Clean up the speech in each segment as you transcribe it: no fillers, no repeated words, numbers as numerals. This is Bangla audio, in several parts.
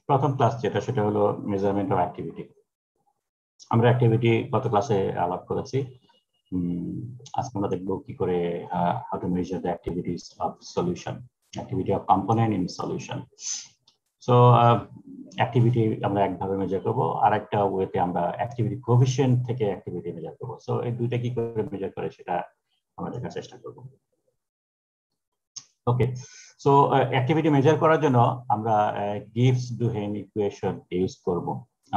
প্রথম ক্লাস যেটা সেটা হলো মেজারমেন্ট অফ অ্যাক্টিভিটি। আমরা অ্যাক্টিভিটি গত ক্লাসে আলাপ করেছি। আজকে আমরা দেখবো কি করে how to measure the activities of solution, activity of component in solution. So activity আমরা একভাবে মেজার করবো, আর একটা ওয়েতে আমরা অ্যাক্টিভিটি কোএফিসিয়েন্ট থেকে অ্যাক্টিভিটি মেজার করবো। সো এই দুইটা কি করে মেজার করে সেটা আমরা দেখার চেষ্টা করবো। ওকে, সো অ্যাক্টিভিটি মেজার করার জন্য আমরা গিভস ডুহেন ইকুয়েশন ইউজ করব।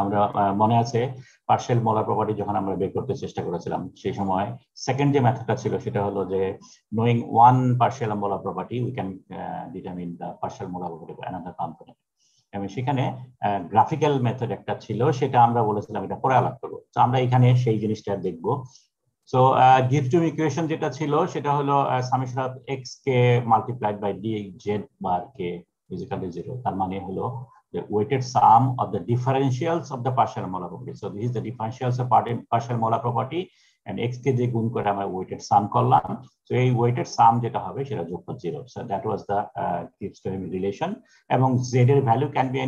আমরা মনে আছে পার্শিয়াল মোলার প্রপার্টি যখন আমরা বের করতে চেষ্টা করেছিলাম, সেই সময় সেকেন্ড যে মেথডটা ছিল সেটা হলো যে knowing one partial molar property we can determine the partial molar property of another component. এবং সেখানে গ্রাফিক্যাল মেথড একটা ছিল, সেটা আমরা বলেছিলাম এটা পরে আলাপ করবো। তো আমরা এখানে সেই জিনিসটা দেখবো। সো গিভস টু ইকুয়েশন যেটা ছিল সেটা হলো summation of X K multiplied by D Z bar K is equal to 0। তার মানে হলো the weighted sum of the differentials of the partial molar property. So this is the differentials of partial molar property, and x কে যে গুণ করে আমরা weighted sum করলাম। So এই weighted sum যেটা হবে সেটা যোগফল 0. So that was the Gibbs relation. এবং z এর value can be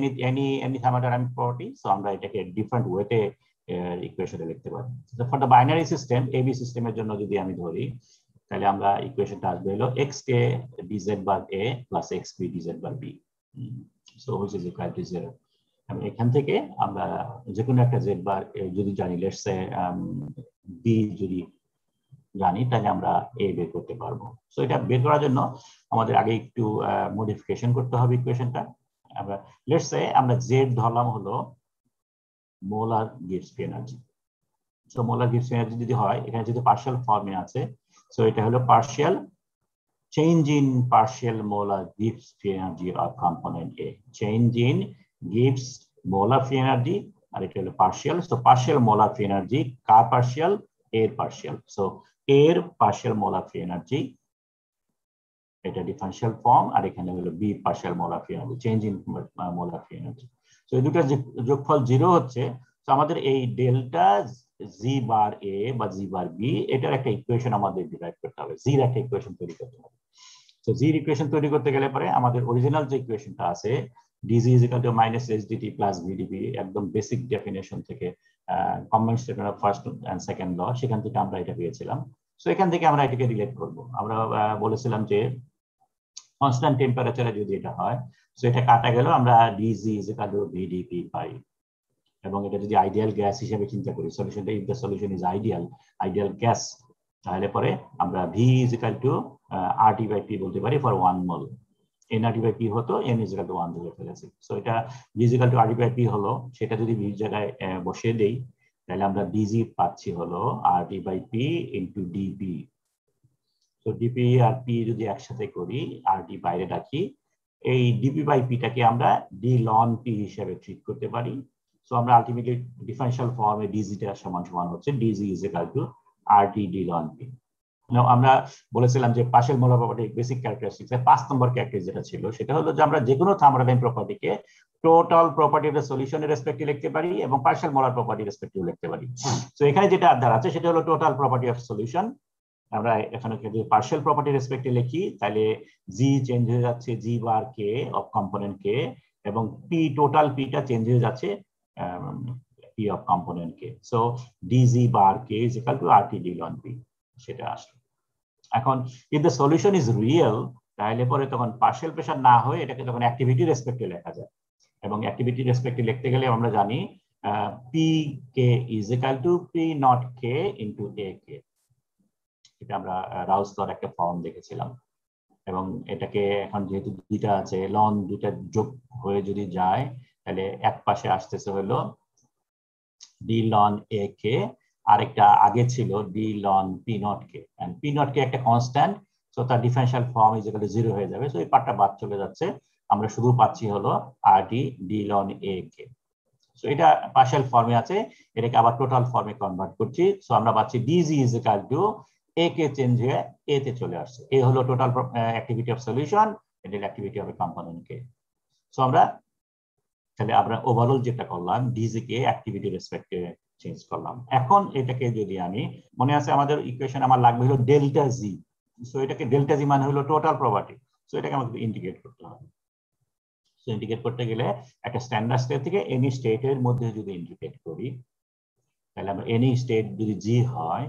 any thermodynamic property. So আমরা এটাকে ডিফারেন্ট ওয়েতে ইকুয়েশনে লিখতে পারি। So for the binary system, AB সিস্টেমের জন্য যদি আমি ধরি, তাহলে আমরা ইকুয়েশনটা আসবে হলো x K dz bar a plus xb dz bar b. So which is equal to 0. এবং এখান থেকে আমরা যে কোনো একটা z বার যদি জানি, লেটস সে b যদি জানি, তাহলে আমরা a বের করতে পারবো। সো এটা বের করার জন্য আমাদের আগে একটু মডিফিকেশন করতে হবে ইকুয়েশনটা। আমরা লেটস সে আমরা z ধরলাম হলো molar gives free energy. So molar gives free energy যদি হয়, এখানে যদি পার্শিয়াল ফর্মে আছে, সো এটা হলো partial change in partial molar Gibbs free energy of component A. Change in Gibbs molar free energy, and it will partial. So partial molar free energy, car partial, air partial. So air partial molar free energy, এটা differential form, আর এখানে হলো B partial molar free energy, change in molar free energy. So এই দুটো যোগফল 0 হচ্ছে। তো আমাদের এই ডেল্টা জি বার এ বা জি বার বি, এটার একটা ইকুয়েশন আমাদের ডিরাইভ করতে হবে, জির একটা ইকুয়েশন তৈরি করতে হবে। তো জির ইকুয়েশন তৈরি করতে গেলে পরে আমাদের অরিজিনাল যে ইকুয়েশনটা আছে, DG is equal to minus HDT plus VDP, একদম বেসিক ডেফিনেশন থেকে, combined statement of first and second law, সেখান থেকে আমরা এটা পেয়েছিলাম। সো এখান থেকে আমরা এটাকে রিলেট করব। আমরা বলেছিলাম যে কনস্ট্যান্ট টেম্পারেচারে যদি এটা হয়, সো এটা কাটা গেল, আমরা dG is equal to VdP পাই। এবং এটা যদি আইডিয়াল গ্যাস হিসেবে চিন্তা করি, সলিউশনটা if the solution is ideal gas, তাহলে পরে আমরা V is equal to RT by P বলতে পারি for 1 mole. NRT by P হতো, এন ইজ ইকুয়াল টু 1 ধরে ফেলেছি। সো এটা V is equal to RT by P হলো, সেটা যদি ভি জায়গায় বসিয়ে দেই, তাহলে আমরা ডিজি পাচ্ছি হলো RT by P into DP. So DP আর পি যদি একসাথে করি, আরটি বাইরে রাখি, এই ডিপি বাই পিটাকে আমরা ডি লন পি হিসেবে ট্রিট করতে পারি। সো আমরা আলটিমেটলি ডিফারেন্সিয়াল ফর্মে ডিজিটা সমান সমান হচ্ছে DG is equal to RT D ln P. আমরা বলেছিলাম যে পার্শিয়াল মোলার প্রপার্টির বেসিক ক্যারেক্টারিস্টিক্স এর 5 নম্বর ক্যারেক্টার যেটা ছিল, সেটা হলো যে আমরা যে কোনো থার্মোডাইনামিক প্রপার্টিকে টোটাল প্রপার্টি অফ দ্য সলিউশনের রেসপেক্টে লিখতে পারি এবং পার্শিয়াল মোলার প্রপার্টি রেসপেক্টিভ লিখতে পারি। সো এখানে যেটা আদার আছে সেটা হলো টোটাল প্রপার্টি অফ সলিউশন। আমরা এখানে যদি পার্শিয়াল প্রপার্টি রেসপেক্টে লিখি, তাহলে জি চেঞ্জ হয়ে যাচ্ছে জি বার কে অফ কম্পোনেন্ট কে, এবং পি টোটাল পিটা চেঞ্জ হয়ে যাচ্ছে P of component K. So DG bar K is equal to RT D ln P, সেটা আসলো। এখন if the solution is real, তাহলে পরে তখন পার্শিয়াল প্রেশার না হয়ে এটাকে তখন অ্যাক্টিভিটি রেসপেক্টে লেখা যায়। এবং অ্যাক্টিভিটি রেসপেক্টে লিখতে গেলে আমরা জানি P K is equal to P naught K into A K. এটা আমরা রাউস্টার একটা ফর্ম দেখেছিলাম। এবং এটাকে এখন যেহেতু দুইটা আছে, লন দুইটা যোগ হয়ে যদি যায়, তাহলে এক পাশে আসতেছে হলো ডি লন এ কে, আরেকটা আগে ছিল D ln P naught K, and P naught K একটা কনস্ট্যান্ট, সো তার differential form is equal to 0 হয়ে যাবে। সো এই পার্টটা বাদ চলে যাচ্ছে, আমরা শুধু পাচ্ছি হলো আরটি ডি লন এ কে। সো এটা পার্শিয়াল ফর্মে আছে, এটাকে আবার টোটাল ফর্মে কনভার্ট করছি। সো আমরা পাচ্ছি DG is equal to A কে চেঞ্জ হয়ে এ তে চলে আসছে। এই হলো টোটাল অ্যাক্টিভিটি অফ সলিউশন, এটা activity of component K. So আমরা তাহলে আমরা ওভারঅল যেটা করলাম, ডিজি কে অ্যাক্টিভিটি রেসপেক্টে চেঞ্জ করলাম। এখন এটাকে যদি আমি, মনে আছে আমাদের ইকুয়েশন আমার লাগবে হলো ডেল্টা জি। সো এটাকে ডেল্টা জি মানে হলো টোটাল প্রপার্টি। সো এটাকে আমাকে ইন্টিগ্রেট করতে হবে। সো ইন্ডিকেট করতে গেলে একটা স্ট্যান্ডার্ড স্টেট থেকে এনি স্টেটের মধ্যে যদি ইন্ডিকেট করি, তাহলে আমরা এনি স্টেট যদি জি হয়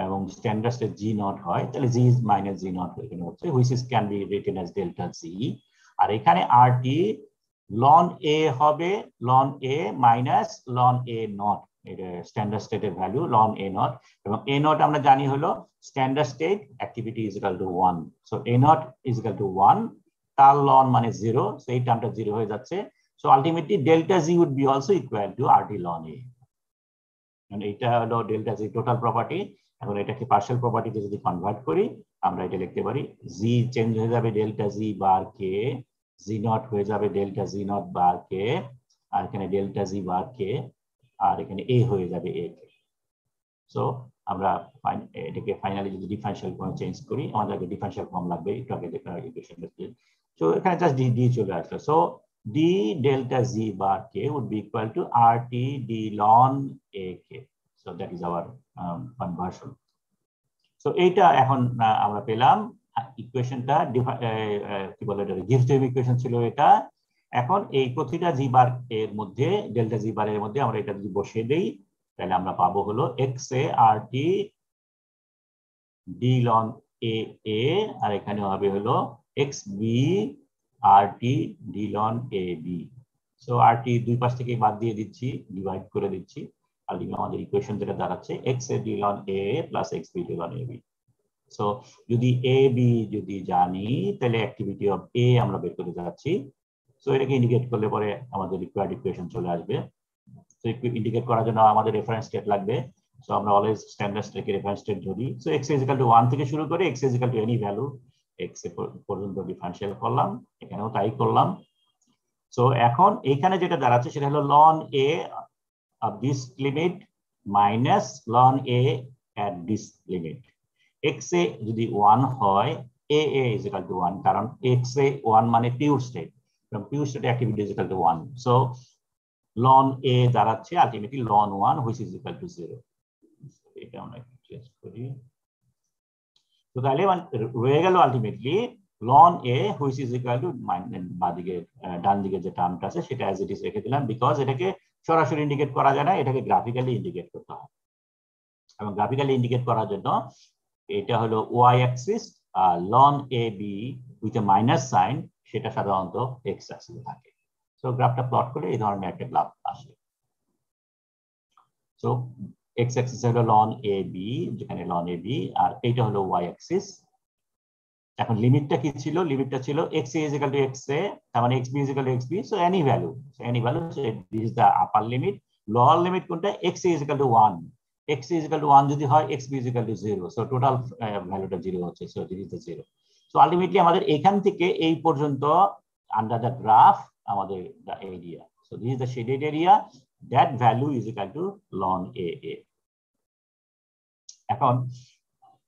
এবং স্ট্যান্ডার্ড স্টেট জি নট হয়, তাহলে জি মাইনাস জি নট এখানে হচ্ছে, which is can be written as delta G. আর এখানে আর টি লন এ হবে ln A minus ln A naught, এটা স্ট্যান্ডার্ড স্টেটের ভ্যালু লন এ নট, এবং এ নট আমরা জানি হলো standard state activity is equal to 1, so A naught is equal to 1, তার লন মানে 0, সো এই টার্মটা 0 হয়ে যাচ্ছে। So ultimately delta G would be also equal to R T ln A, মানে এটা হলো ডেল্টা জি টোটাল প্রপার্টি। এখন এটাকে পার্শিয়াল প্রপার্টিতে যদি কনভার্ট করি, আমরা এটা লিখতে পারি জি চেঞ্জ হয়ে যাবে delta G bar K, G not হয়ে যাবে ডেল্টা জি নট বার কে, আর এখানে ডেল্টা জি বার কে, আর এখানে এ হয়ে যাবে এ কে। সো আমরা এটাকে ফাইনালি যদি ডিফারেনশিয়াল ফর্ম চেঞ্জ করি, আমাদেরকে ডিফারেনশিয়াল ফর্ম লাগবে, একটু আগে ইকুয়েশন দেখতে। সো এখানে জাস্ট ডি চলে আসলো। So d delta z bar k would be equal to RT d ln AK. So that is our conversion. So এইটা এখন আমরা পেলাম ইকুয়েশনটা, কি বলে এটা গিভস ইকুয়েশন ছিল এটা। এখন এই প্রতিটা জি বার এর মধ্যে ডেল্টা জি বার এর মধ্যে আমরা এটা যদি বসিয়ে দেই, তাহলে আমরা পাবো হলো x a RT d ln AA, আর এখানে হবে হলো xb RT d ln AB। So RT দুই পাশ থেকে বাদ দিয়ে দিচ্ছি, ডিভাইড করে দিচ্ছি, আর আমাদের ইকুয়েশন যেটা দাঁড়াচ্ছে x a d ln AA plus xb d ln AB। So যদি AB যদি জানি, তাহলে অ্যাক্টিভিটি অফ A আমরা বের করে যাচ্ছি। সো এটাকে ইন্ডিকেট করলে পরে আমাদের রিকোয়ার্ড ইকুয়েশন চলে আসবে। সো ইন্ডিকেট করার জন্য আমাদের রেফারেন্স স্টেট লাগবে। সো আমরা অলওয়েজ স্ট্যান্ডার্ড স্টেটকে রেফারেন্স স্টেট ধরি। So x is equal to 1 থেকে শুরু করে x is equal to any value x পর্যন্ত ডিফারেনশিয়াল করলাম, এখানেও তাই করলাম। সো এখন এখানে যেটা দাঁড়াচ্ছে সেটা হলো ln a of this limit minus ln a at this limit। x a যদি 1 হয়, a is equal to 1, কারণ x a 1 মানে পিওর স্টেট, এবং pure state activity is equal to 1। So ln a দাঁড়াচ্ছে ultimately ln 1 which is equal to 0। এটা আমরা চেঞ্জ করি। তো তাহলে রয়ে গেল ultimately ln a which is equal to বাদিকে ডান দিকে যে টার্মটা আছে সেটা অ্যাজ ইট ইজ রেখে দিলাম, বিকজ এটাকে সরাসরি ইন্ডিকেট করা যায় না, এটাকে গ্রাফিক্যালি ইন্ডিকেট করতে হয়। এবং গ্রাফিক্যালি ইন্ডিকেট করার জন্য এটা হলো y অ্যাক্সিস, আর ln ab with a minus sign সেটা সাধারণত x অ্যাক্সিসে থাকে। সো গ্রাফটা প্লট করে এই ধরনের একটা গ্রাফ আসে। সো x অ্যাক্সিস হলো ln ab, যেখানে ln ab, আর এইটা হলো y অ্যাক্সিস। এখন লিমিটটা কি ছিল? লিমিটটা ছিল x a is equal to x a, তার মানে xb is equal to xb, so any value, so this is the upper limit। lower limit কোনটা? x a is equal to 1, x a is equal to 1 যদি হয় xb is equal to 0, so total ভ্যালুটা 0 হচ্ছে, so this is the 0। so ultimately আমাদের এখান থেকে এই পর্যন্ত under the graph আমাদের the area, so this is the shaded area, that value is equal to ln AA। এখন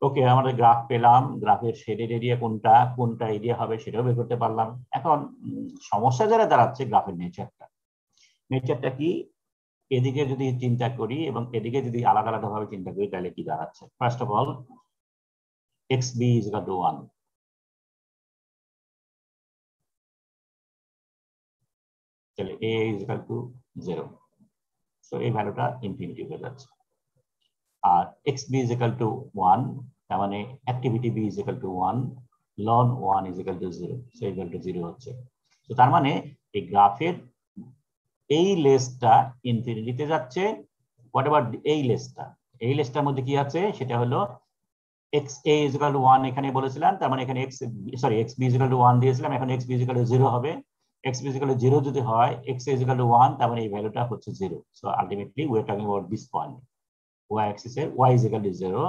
ওকে, আমাদের গ্রাফ পেলাম, গ্রাফের শেডেড এরিয়া কোনটা কোনটা এরিয়া হবে সেটাও বের করতে পারলাম। এখন সমস্যা যারা দাঁড়াচ্ছে গ্রাফের নেচারটা কি, এদিকে যদি চিন্তা করি এবং এদিকে যদি আলাদা আলাদা ভাবে চিন্তা করি, তাহলে কি দাঁড়াচ্ছে? First of all xb is equal to 1, তাহলে a is equal to 0, so এই ভ্যালুটা ইনফিনিটি হয়ে যাচ্ছে। আর xb is equal to 1, তার মানে activity b is equal to 1, ln 1 is equal to 0, so equal to 0 হচ্ছে। তো তার মানে এই গ্রাফের এই লেসটা ইনফিনিটিতে যাচ্ছে। হোয়াট এভার এই লেসটার মধ্যে কি আছে সেটা হলো xa is equal to 1 এখানে বলেছিলাম, তার মানে এখানে xb is equal to 1 দিয়েছিলাম, এখন xb is equal to 0 হবে। xb is equal to 0 যদি হয়, xa is equal to 1, তার মানে এই ভ্যালুটা হচ্ছে 0। So ultimately we are talking about this point, y axis A y is equal to 0,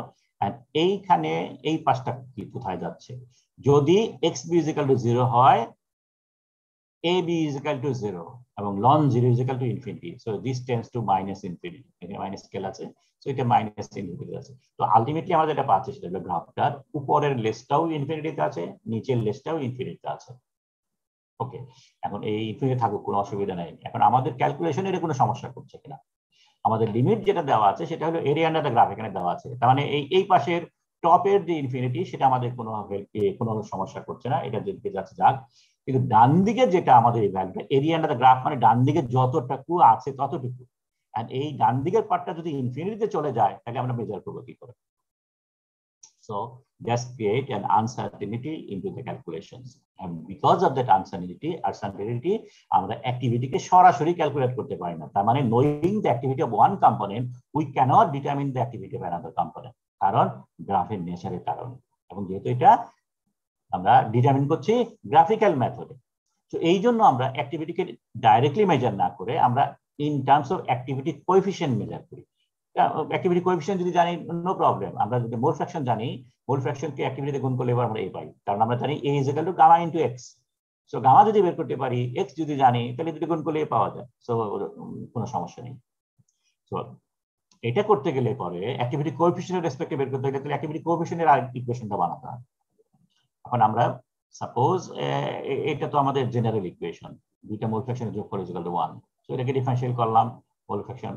and এইখানে এই পাশটা কি কোথায় যাচ্ছে? যদি xb is equal to 0 হয়, ab is equal to 0 এবং ln 0 is equal to infinity, so this tends to minus infinity, এখানে মাইনাস স্কেল আছে, সো এটা মাইনাস ইনফিনিটি আছে। তো আলটিমেটলি আমরা যেটা পাচ্ছি সেটা হলো গ্রাফটার উপরের লেসটাও ইনফিনিটিতে আছে, নিচের লেসটাও ইনফিনিটিতে আছে। ওকে, এখন এই ইনফিনিটি থাকুক, কোনো অসুবিধা নাই। এখন আমাদের ক্যালকুলেশনে এর কোনো সমস্যা করছে কিনা? আমাদের লিমিট যেটা দেওয়া আছে সেটা হলো এরিয়া আন্ডার দ্য গ্রাফ এখানে দেওয়া আছে, তার মানে এই পাশের টপের যে ইনফিনিটি সেটা আমাদের কোনো সমস্যা করছে না, এটা যেদিকে যাচ্ছে যাক। কিন্তু ডান দিকে যেটা আমাদের এই ভ্যালুটা এরিয়া আন্ডার দ্য গ্রাফ, মানে ডান দিকে যতটুকু আছে ততটুকু, আর এই ডান দিকের পার্টটা যদি ইনফিনিটিতে চলে যায় তাহলে আমরা মেজার করবো কি করে? So just create an uncertainty into the calculations, and because of that uncertainty আমরা অ্যাক্টিভিটিকে সরাসরি ক্যালকুলেট করতে পারি না। তার মানে knowing the activity of one component we cannot determine the activity of another component, কারণ গ্রাফের নেচারের কারণে, এবং যেহেতু এটা আমরা ডিটারমিন করছি গ্রাফিক্যাল মেথডে, তো এই জন্য আমরা অ্যাক্টিভিটিকে ডাইরেক্টলি মেজার না করে আমরা in terms of activity coefficient measure করি। অ্যাক্টিভিটি কোএফিসিয়েন্ট যদি জানি নো প্রবলেম, আমরা যদি মোল ফ্র্যাকশন জানি, মোল ফ্র্যাকশনকে অ্যাক্টিভিটিতে গুণ করলে এবার আমরা এই পাই, কারণ আমরা জানি a is equal to gamma into x। So gamma যদি বের করতে পারি, x যদি জানি, তাহলে দুটো গুণ করলে পাওয়া যায়, সো কোনো সমস্যা নেই। সো এটা করতে গেলে পরে অ্যাক্টিভিটি কোএফিসিয়েন্টের রেসপেক্টে বের করতে গেলে অ্যাক্টিভিটি কোএফিসিয়েন্টের আরেক ইকুয়েশনটা বানাতে হয়। এখন আমরা সাপোজ এটা তো আমাদের জেনারেল ইকুয়েশন, দুইটা মোল ফ্র্যাকশনের যোগফল ইজ ইকুয়াল টু 1, সো এটাকে ডিফারেনশিয়াল করলাম, মোল fraction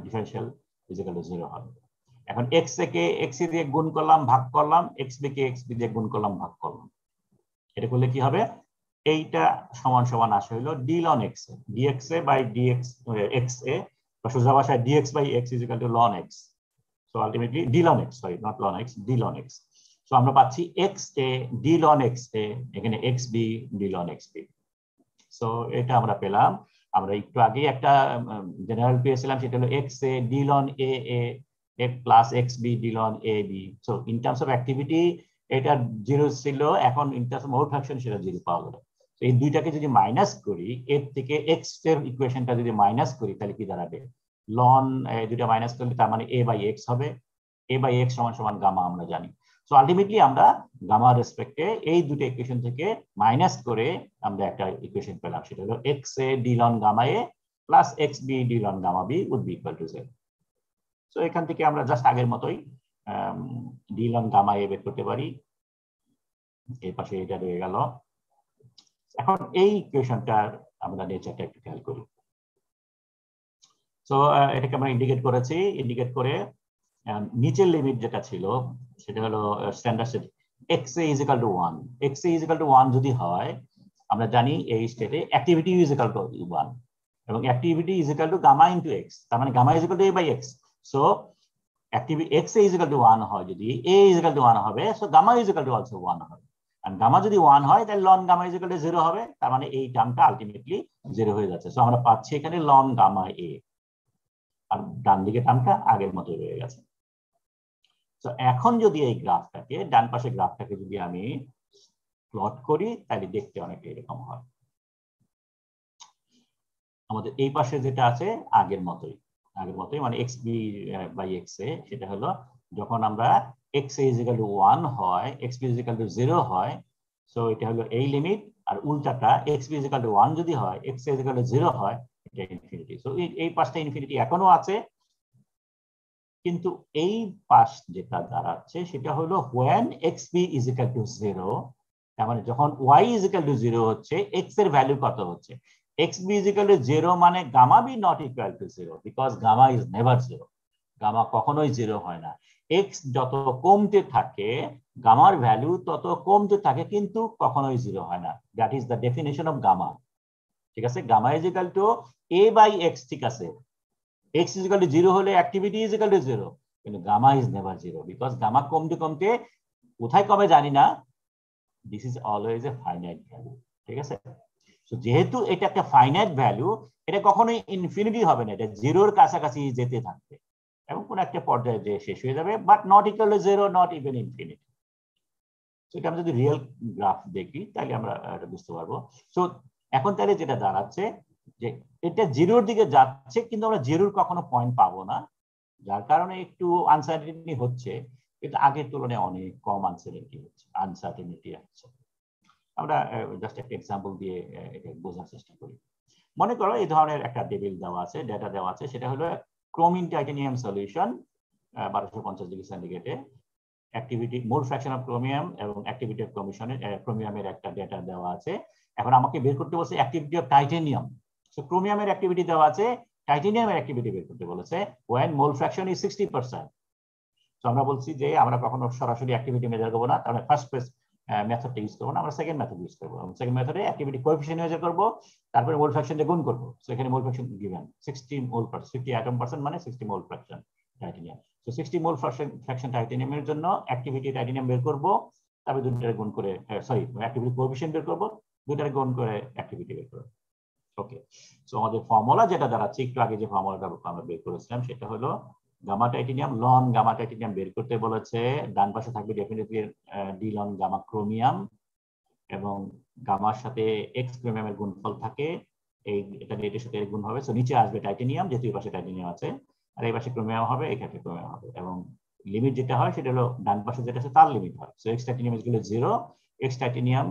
differential is equal to 0 হবে। এখন x কে x দিয়ে গুণ করলাম, ভাগ করলাম, xb কে xb দিয়ে গুণ করলাম, ভাগ করলাম। এটা করলে কি হবে? এইটা সমান সমান আসে হলো d ln x, dx by dx x a, বা সোজা ভাষায় dx by x is equal to ln x। So ultimately d ln x, sorry not ln x, d ln x। So আমরা পাচ্ছি x a d ln x a, এখানে xb d ln xb। So এটা আমরা পেলাম। আমরা একটু আগে একটা জেনারেল পেয়েছিলাম, সেটা হলো x a d ln a a plus xb d ln ab। So in terms of activity এটা 0 ছিল, এখন in terms of mole fraction সেটা 0 পাওয়া গেল। তো এই দুইটাকে যদি মাইনাস করি, এর থেকে x এর ইকুয়েশনটা যদি মাইনাস করি তাহলে কি দাঁড়াবে? ln দুইটা মাইনাস করলে তার মানে a বাই x হবে, a বাই x সমান সমান গামা আমরা জানি। সো আলটিমেটলি আমরা গামা রেসপেক্টে এই দুটো ইকুয়েশন থেকে মাইনাস করে আমরা একটা ইকুয়েশন পেলাম, সেটা হলো x a d ln gamma a plus xb d ln gamma b would be equal to 0। So এখান থেকে আমরা জাস্ট আগের মতোই d ln gamma a বের করতে পারি, এই পাশে এটা রয়ে গেল। এখন এই ইকুয়েশনটার আমরা নেচারটা একটু খেয়াল করি। সো এটাকে আমরা ইন্ডিকেট করেছি, ইন্ডিকেট করে নিচের লিমিট যেটা ছিল সেটা হলো standard set x a is equal to 1, x a is equal to 1 যদি হয়, আমরা জানি এই স্টেটে অ্যাক্টিভিটি is equal to 1 এবং activity is equal to gamma into x, তার মানে gamma is equal to a by x। So activity x a is equal to 1 হয়, যদি a is equal to 1 হবে, so gamma is equal to also 1 হবে। আর গামা যদি 1 হয় তাহলে ln gamma is equal to 0 হবে, তার মানে এই টার্মটা আলটিমেটলি 0 হয়ে যাচ্ছে। সো আমরা পাচ্ছি এখানে ln gamma a, আর ডান দিকে টার্মটা আগের মতো রয়ে গেছে। তো এখন যদি এই গ্রাফটাকে, ডান পাশে গ্রাফটাকে যদি আমি প্লট করি তাহলে দেখতে অনেকটা এরকম হয়। আমাদের এই পাশে যেটা আছে আগের মতোই মানে xb বাই x a, সেটা হলো যখন আমরা x a is equal to 1 হয়, xb is equal to 0 হয়, সো এটা হলো এই লিমিট। আর উল্টাটা xb is equal to 1 যদি হয়, x a is equal to 0 হয়, এটা ইনফিনিটি। সো এই পাশটা ইনফিনিটি এখনো আছে, কিন্তু এই পাশ যেটা দাঁড়াচ্ছে সেটা হলো when xb is equal to 0, তার মানে যখন y is equal to 0 হচ্ছে, x এর ভ্যালু কত হচ্ছে? xb is equal to 0 মানে gamma b not equal to 0, because gamma is never 0, gamma কখনোই 0 হয় না। x যত কমতে থাকে গামার ভ্যালু তত কমতে থাকে, কিন্তু কখনোই 0 হয় না। That is the definition of gamma. ঠিক আছে, gamma is equal to a by x। ঠিক আছে, x is equal to 0 হলে activity is equal to 0, কিন্তু gamma is never 0, because gamma কমতে কমতে কোথায় কমে জানি না, this is always a finite value। ঠিক আছে, সো যেহেতু এটা একটা ফাইনাইট ভ্যালু, এটা কখনোই ইনফিনিটি হবে না, এটা 0 এর কাছাকাছি যেতে থাকবে এবং কোন একটা পর্যায়ে যে শেষ হয়ে যাবে, but not equal to 0, not even infinity. So এটা আমরা যদি রিয়েল গ্রাফ দেখি তাহলে আমরা এটা বুঝতে পারবো। সো এখন তাহলে যেটা দাঁড়াচ্ছে যে এটা 0 এর দিকে যাচ্ছে, কিন্তু আমরা 0 এর কখনো পয়েন্ট পাবো না, যার কারণে একটু আনসার্টেনিটি হচ্ছে, কিন্তু আগের তুলনায় অনেক কম আনসার্টেনিটি হচ্ছে। আমরা জাস্ট একটা এক্সাম্পল দিয়ে এটা বোঝার চেষ্টা করি। মনে করো এই ধরনের একটা টেবিল দেওয়া আছে, ডেটা দেওয়া আছে, সেটা হলো ক্রোমিন টাইটানিয়াম সলিউশন 1250 ডিগ্রি সেন্টিগ্রেডে, activity mole fraction of chromium এবং অ্যাক্টিভিটি অফ ক্রোমিয়ামের একটা ডেটা দেওয়া আছে। এখন আমাকে বের করতে বলছে অ্যাক্টিভিটি অফ টাইটানিয়াম। সো ক্রোমিয়ামের অ্যাক্টিভিটি দেওয়া আছে, টাইটানিয়ামের অ্যাক্টিভিটি বের করতে বলেছে when mole fraction is 60%। তো আমরা বলছি যে আমরা কখনো সরাসরি অ্যাক্টিভিটি মেজার করবো না, তাহলে ফার্স্ট মেথডটা ইউজ করবো না, আমরা সেকেন্ড মেথড ইউজ করবো। সেকেন্ড মেথডে অ্যাক্টিভিটি কোএফিশিয়েন্ট মেজার করবো, তারপরে মোল ফ্র্যাকশন দিয়ে গুণ করবো। সো এখানে mole fraction given 60 mole per 50 atom percent মানে 60 mole fraction titanium. So 60 mole fraction টাইটেনিয়ামের জন্য অ্যাক্টিভিটি টাইটেনিয়াম বের করবো, তারপরে দুটোরে গুণ করে সরি অ্যাক্টিভিটি কোএফিশিয়েন্ট বের করবো, দুটোরে গুণ করে অ্যাক্টিভিটি বের করবো। ওকে, সো আমাদের ফর্মুলা যেটা দাঁড়াচ্ছে, একটু আগে যে ফর্মুলাটা আমরা বের করেছিলাম সেটা হলো gamma titanium ln gamma titanium বের করতে বলেছে। ডান পাশে থাকবে definitely D ln gamma chromium, এবং গামার সাথে এক্স ক্রোমিয়ামের গুণফল থাকে, এই এটা এটার সাথে গুণ হবে। সো নিচে আসবে টাইটেনিয়াম, যেহেতু এই পাশে টাইটেনিয়াম আছে, আর এই পাশে ক্রোমিয়াম হবে, এই ক্ষেত্রে ক্রোমিয়াম হবে, এবং লিমিট যেটা হয় সেটা হলো ডান পাশে যেটা আছে তার লিমিট হয়। So x titanium is equal to 0, x titanium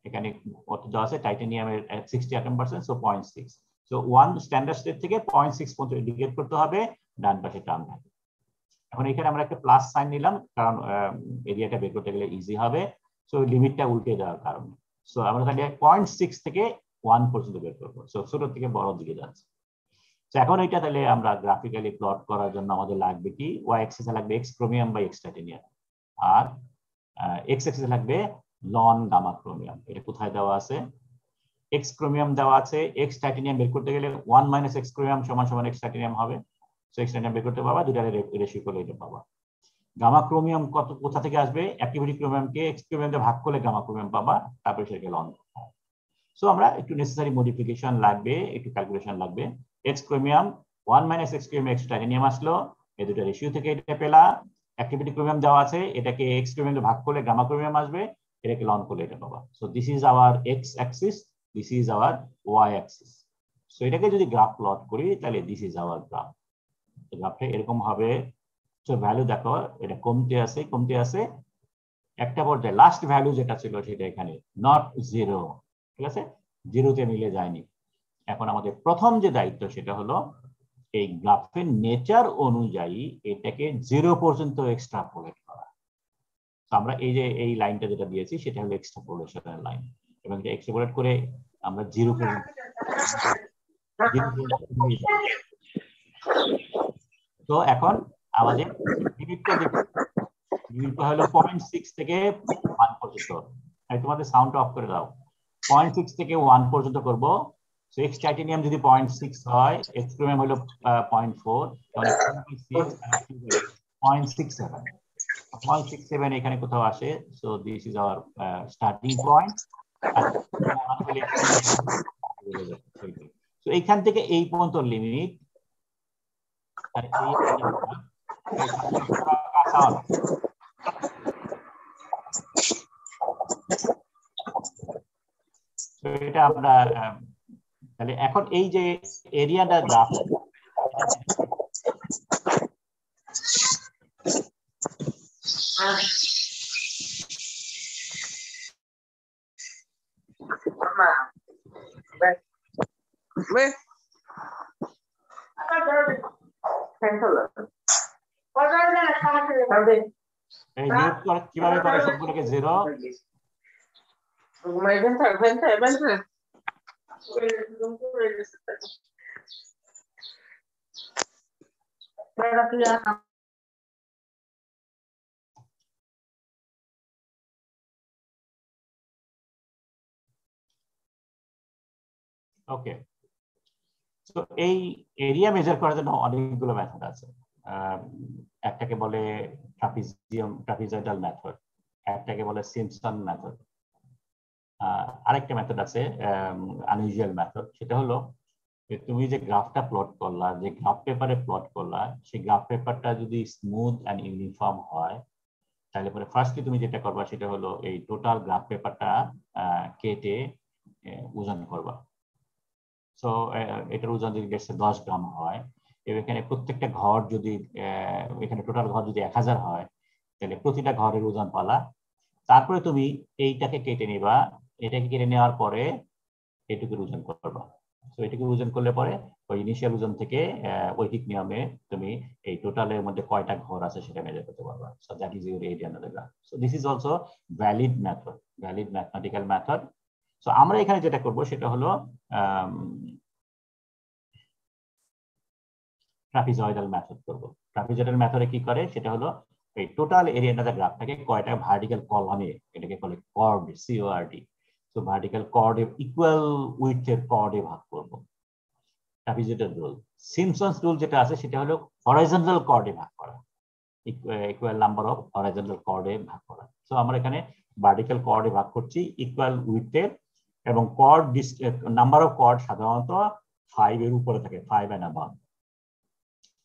এখানে কত দেওয়া আছে, টাইটেনিয়ামের 60 atom percent, so 0.6। So 1 standard state থেকে 0.6 পর্যন্ত ইন্ডিকেট করতে হবে ডান পাশে টার্ম থাকে। এখন এখানে আমরা একটা প্লাস সাইন নিলাম, কারণ এরিয়াটা বের করতে গেলে ইজি হবে, সো লিমিটটা উল্টে দেওয়ার কারণে। সো আমরা তাহলে 0.6 থেকে 1 পর্যন্ত বের করবো, সো ছোট থেকে বড় দিকে যাচ্ছে। তো এখন এটা তাহলে আমরা গ্রাফিক্যালি প্লট করার জন্য আমাদের লাগবে কি, ওয়াই অ্যাক্সিসে লাগবে X chromium by X titanium, আর এক্স অ্যাক্সিসে লাগবে লন গামা ক্রোমিয়াম। এটা কোথায় দেওয়া আছে, এক্স ক্রোমিয়াম দেওয়া আছে, এক্স টাইটেনিয়াম বের করতে গেলে 1 মাইনাস এক্স ক্রোমিয়াম সমান সমান এক্স টাইটেনিয়াম হবে। সো এক্স টাইটেনিয়াম বের করতে পাবা, দুটারে রেশিও করলে এটা পাবা। গামা ক্রোমিয়াম কোথা থেকে আসবে, অ্যাক্টিভিটি ক্রোমিয়ামকে এক্স ক্রোমিয়াম দিয়ে ভাগ করলে গামা ক্রোমিয়াম পাবা, তারপরে সেটাকে লন। সো আমরা একটু নেসেসারি মডিফিকেশন লাগবে, একটু ক্যালকুলেশন লাগবে। X chromium 1 minus x chromium x titanium আসলো, এই দুটো রেশিও থেকে এটা পেলা। অ্যাক্টিভিটি ক্রোমিয়াম দেওয়া আছে, এটাকে এক্স ক্রোমিয়াম দিয়ে ভাগ করলে গামা ক্রোমিয়াম আসবে, এটাকে লন করলে এটা পাবা। So this is our X axis, this is our Y axis. So এটাকে যদি গ্রাফ প্লট করি তাহলে দিস ইজ আওয়ার গ্রাফ। গ্রাফটা এরকম হবে। সো ভ্যালু দেখো, এটা কমতে আছে, একটা পর্যায়ে লাস্ট ভ্যালু যেটা ছিল সেটা এখানে নট 0, ঠিক আছে, 0-তে মিলে যায়নি। এখন আমাদের প্রথম যে দায়িত্ব সেটা হলো এই গ্রাফের নেচার অনুযায়ী এটাকে 0 পর্যন্ত এক্সট্রাপোলেট করা। তো আমরা এই যে এই লাইনটা যেটা দিয়েছি সেটা হলো এক্সট্রাপোলেশনের লাইন, এবং এটা এক্সট্রাপোলেট করে আমরা 0 পর্যন্ত। তো এখন আমাদের লিমিটটা দেখো, লিমিটটা হলো 0.6 থেকে 1 পর্যন্ত। তোমাদের সাউন্ড অফ করে দাও। 0.6 থেকে 1 পর্যন্ত করব। সো এক্স টাইটেনিয়াম যদি 0.6 হয়, এক্স ক্রোমিয়াম হলো 0.4, তাহলে 0.67 0.67 এখানে কোথাও আসে। So this is hour starting point. So এইখান থেকে এই পর্যন্ত লিমিট, আর এই এটা আমরা তাহলে এখন এই যে এরিয়াটা গ্রাফ, কিভাবে করে সবগুলোকে 0? ওকে, তো এই এরিয়া মেজার করার জন্য অনেকগুলো মেথড আছে। একটাকে বলে ট্রাপিজয়েডাল মেথড, একটাকে বলে সিম্পসন মেথড, আরেকটা মেথড আছে আনইউজুয়াল মেথড। সেটা হলো তুমি যে গ্রাফটা প্লট করলা, যে গ্রাফ পেপারে প্লট করলা, সেই গ্রাফ পেপারটা যদি স্মুথ অ্যান্ড ইউনিফর্ম হয়, তাহলে পরে ফার্স্টলি তুমি যেটা করবা সেটা হলো এই টোটাল গ্রাফ পেপারটা কেটে ওজন করবা। সো এটার ওজন যদি 10 গ্রাম হয়, এখানে প্রত্যেকটা ঘর যদি এখানে টোটাল ঘর যদি 1000 হয়, তাহলে প্রতিটা ঘরের ওজন পালা। তারপরে তুমি এইটাকে কেটে নিবা, এটাকে কেটে নেওয়ার পরে এটুকুর ওজন করবা। তো এটুকু ওজন করলে পরে ওই ইনিশিয়াল ওজন থেকে ঐকিক নিয়মে তুমি এই টোটালের মধ্যে কয়টা ঘর আছে সেটা মেজার করতে পারবা। So that is your area under the graph. So this is also valid method, valid mathematical method. So আমরা এখানে যেটা করব সেটা হলো ট্রাপিজয়েডাল মেথড করব। ট্রাপিজয়েডাল মেথডে কি করে সেটা হলো এই টোটাল এরিয়া আন্ডার দ্য গ্রাফটাকে কয়টা ভার্টিক্যাল কলামে, এটাকে বলে কর্ড, CORD। তো ভার্টিক্যাল কর্ডে ইকুয়াল উইডথের কর্ডে ভাগ করব। Trapezoidal rule. সিম্পসনস রুল যেটা আছে সেটা হলো হরাইজন্টাল কর্ডে ভাগ করা, ইকুয়াল নাম্বার অফ হরাইজন্টাল কর্ডে ভাগ করা। সো আমরা এখানে ভার্টিক্যাল কর্ডে ভাগ করছি ইকুয়াল উইডথের, এবং কর্ড নাম্বার অফ কর্ড সাধারণত 5 এর উপরে থাকে, 5 and above।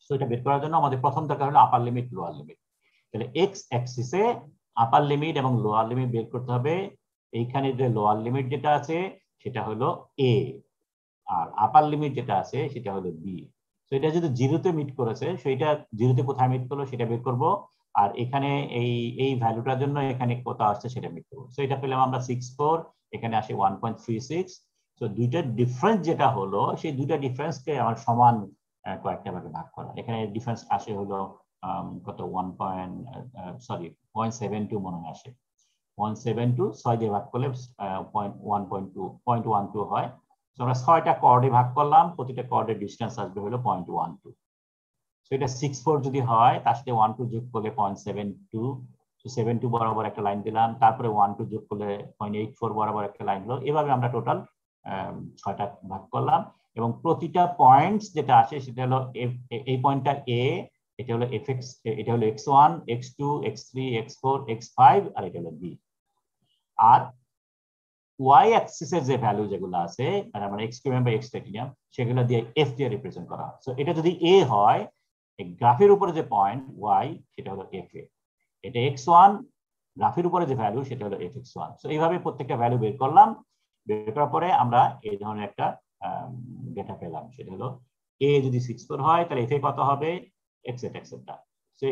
সো এটা বের করার জন্য আমাদের প্রথম দরকার হলো আপার লিমিট, লোয়ার লিমিট। তাহলে এক্স অ্যাক্সিসে আপার লিমিট এবং লোয়ার লিমিট বের করতে হবে। এইখানে যে লোয়ার লিমিট যেটা আছে সেটা হলো এ, আর আপার লিমিট যেটা আছে সেটা হলো বি। তো এটা যদি জিরোতে মিট করেছে, সেটা জিরোতে কোথায় মিট করলো সেটা বের করব, আর এখানে এই ভ্যালুটার জন্য এখানে কোথাও আসছে সেটা মিট করবো। তো এটা পেলাম আমরা 64, এখানে আসে 1.36। তো দুইটার ডিফারেন্স যেটা হলো, সেই দুইটা ডিফারেন্সকে আমার সমান কয়েকটা ভাগে ভাগ করা। এখানে ডিফারেন্স আসে হলো কত 0.72 মনে হয় আসে, 0.72 6 দিয়ে ভাগ করলে 0.12 হয়। তো আমরা 6টা কর্ডে ভাগ করলাম, প্রতিটা কর্ডের ডিসটেন্স আসবে হলো 0.12। তো এটা 64 যদি হয়, তার সাথে 12 যোগ করলে 0.72। তো 72 বরাবর একটা লাইন দিলাম, তারপরে 12 যোগ করলে 0.84 বরাবর একটা লাইন হলো। এভাবে আমরা টোটাল 6টা ভাগ করলাম, এবং প্রতিটা পয়েন্টস যেটা আসে সেটা হলো এই পয়েন্টটা এ, এটা হলো fx, এটা হলো x1, x2, x3, x4, x5, আর এটা হলো বি। আর y অ্যাক্সিসের যে ভ্যালু যেগুলো আছে, মানে আমরা x কিউব বা x টাইটেনিয়াম, সেগুলো দিয়ে f দিয়ে রিপ্রেজেন্ট করা হয়। সো এটা যদি a হয়, এই গ্রাফের উপরে যে পয়েন্ট y সেটা হলো f এ, এটা x1, গ্রাফের উপরে যে ভ্যালু সেটা হলো fx1। সো এইভাবে প্রত্যেকটা ভ্যালু বের করলাম। বের করার পরে আমরা এই ধরনের একটা ডেটা পেলাম, সেটা হলো a যদি 64 হয় তাহলে f কত হবে, এক্সেট্রা এক্সেট্রা। সো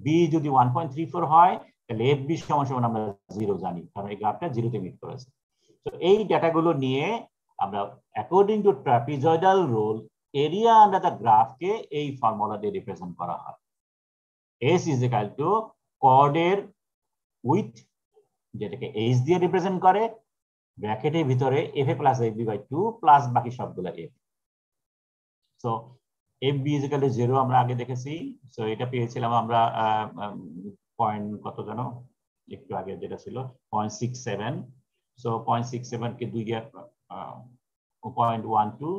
b যদি 1.34 হয় তাহলে fb সমান আমরা 0 জানি, কারণ এই গ্রাফটা জিরোতে মিট করেছে। তো এই ডেটাগুলো নিয়ে আমরা according to trapezoidal rule area under the গ্রাফকে এই ফর্মুলা দিয়ে রিপ্রেজেন্ট করা হয়। S ইজ ইকুয়াল টু কর্ডের উইথ, যেটাকে h দিয়ে রিপ্রেজেন্ট করে, ব্র্যাকেটের ভিতরে fa plus fb by 2 plus বাকি সবগুলো f। So fb is equal to 0 আমরা আগে দেখেছি। সো এটা পেয়েছিলাম আমরা পয়েন্ট কত জানো, একটু আগে যেটা ছিল 0.67। সো 0.67 কে 2 দিয়ে 0.12,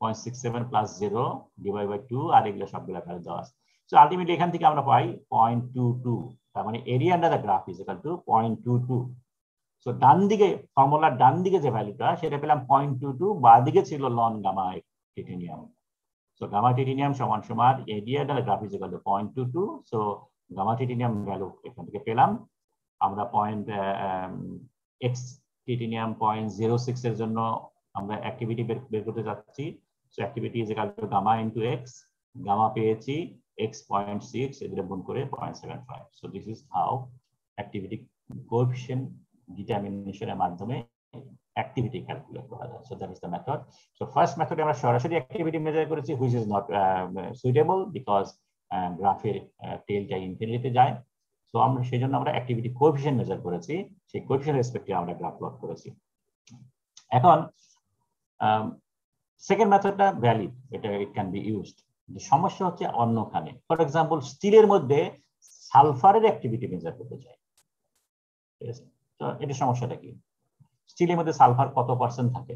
0.67 প্লাস 0 ডিভাইড বাই 2, আর এগুলো সবগুলো ভ্যালু দেওয়া আছে। সো আলটিমেটলি এখান থেকে আমরা পাই 0.22, তার মানে area under the graph is equal to 0.22। So ডান দিকে ফর্মুলার ডান দিকে যে ভ্যালুটা সেটা পেলাম 0.22, বাঁ দিকে ছিল ln gamma titanium. So gamma titanium সমান সমান area under the graph is equal to 0.22। So gamma titanium value এখান থেকে পেলাম আমরা। x টিটেনিয়াম 0.06 এর জন্য আমরা অ্যাক্টিভিটি বের করতে যাচ্ছি। So activity is equal to gamma into x, gamma পেয়েছি x 0.6, এগুলো গুণ করে 0.75। So this is how activity coefficient ডিটারমিনেশনের মাধ্যমে অ্যাক্টিভিটি ক্যালকুলেট করা যায়। So that is the method. So first মেথডে আমরা সরাসরি অ্যাক্টিভিটি মেজার করেছি, which is not suitable because গ্রাফের টেলটা ইনফিনিটিতে যায়। সো আমরা সেই জন্য আমরা অ্যাক্টিভিটি কোএফিশিয়েন্ট মেজার করেছি, সেই কোএফিশিয়েন্ট রেসপেক্টে আমরা গ্রাফ প্লট করেছি। এখন সেকেন্ড মেথডটা ভ্যালিড, এটা ইট ক্যান বি ইউজড। সমস্যা হচ্ছে অন্যখানে। ফর এক্সাম্পল স্টিলের মধ্যে সালফারের অ্যাক্টিভিটি মেজার করতে চাই, ঠিক আছে? তো এটা সমস্যাটা কি? স্টিলের মধ্যে সালফার কত পার্সেন্ট থাকে,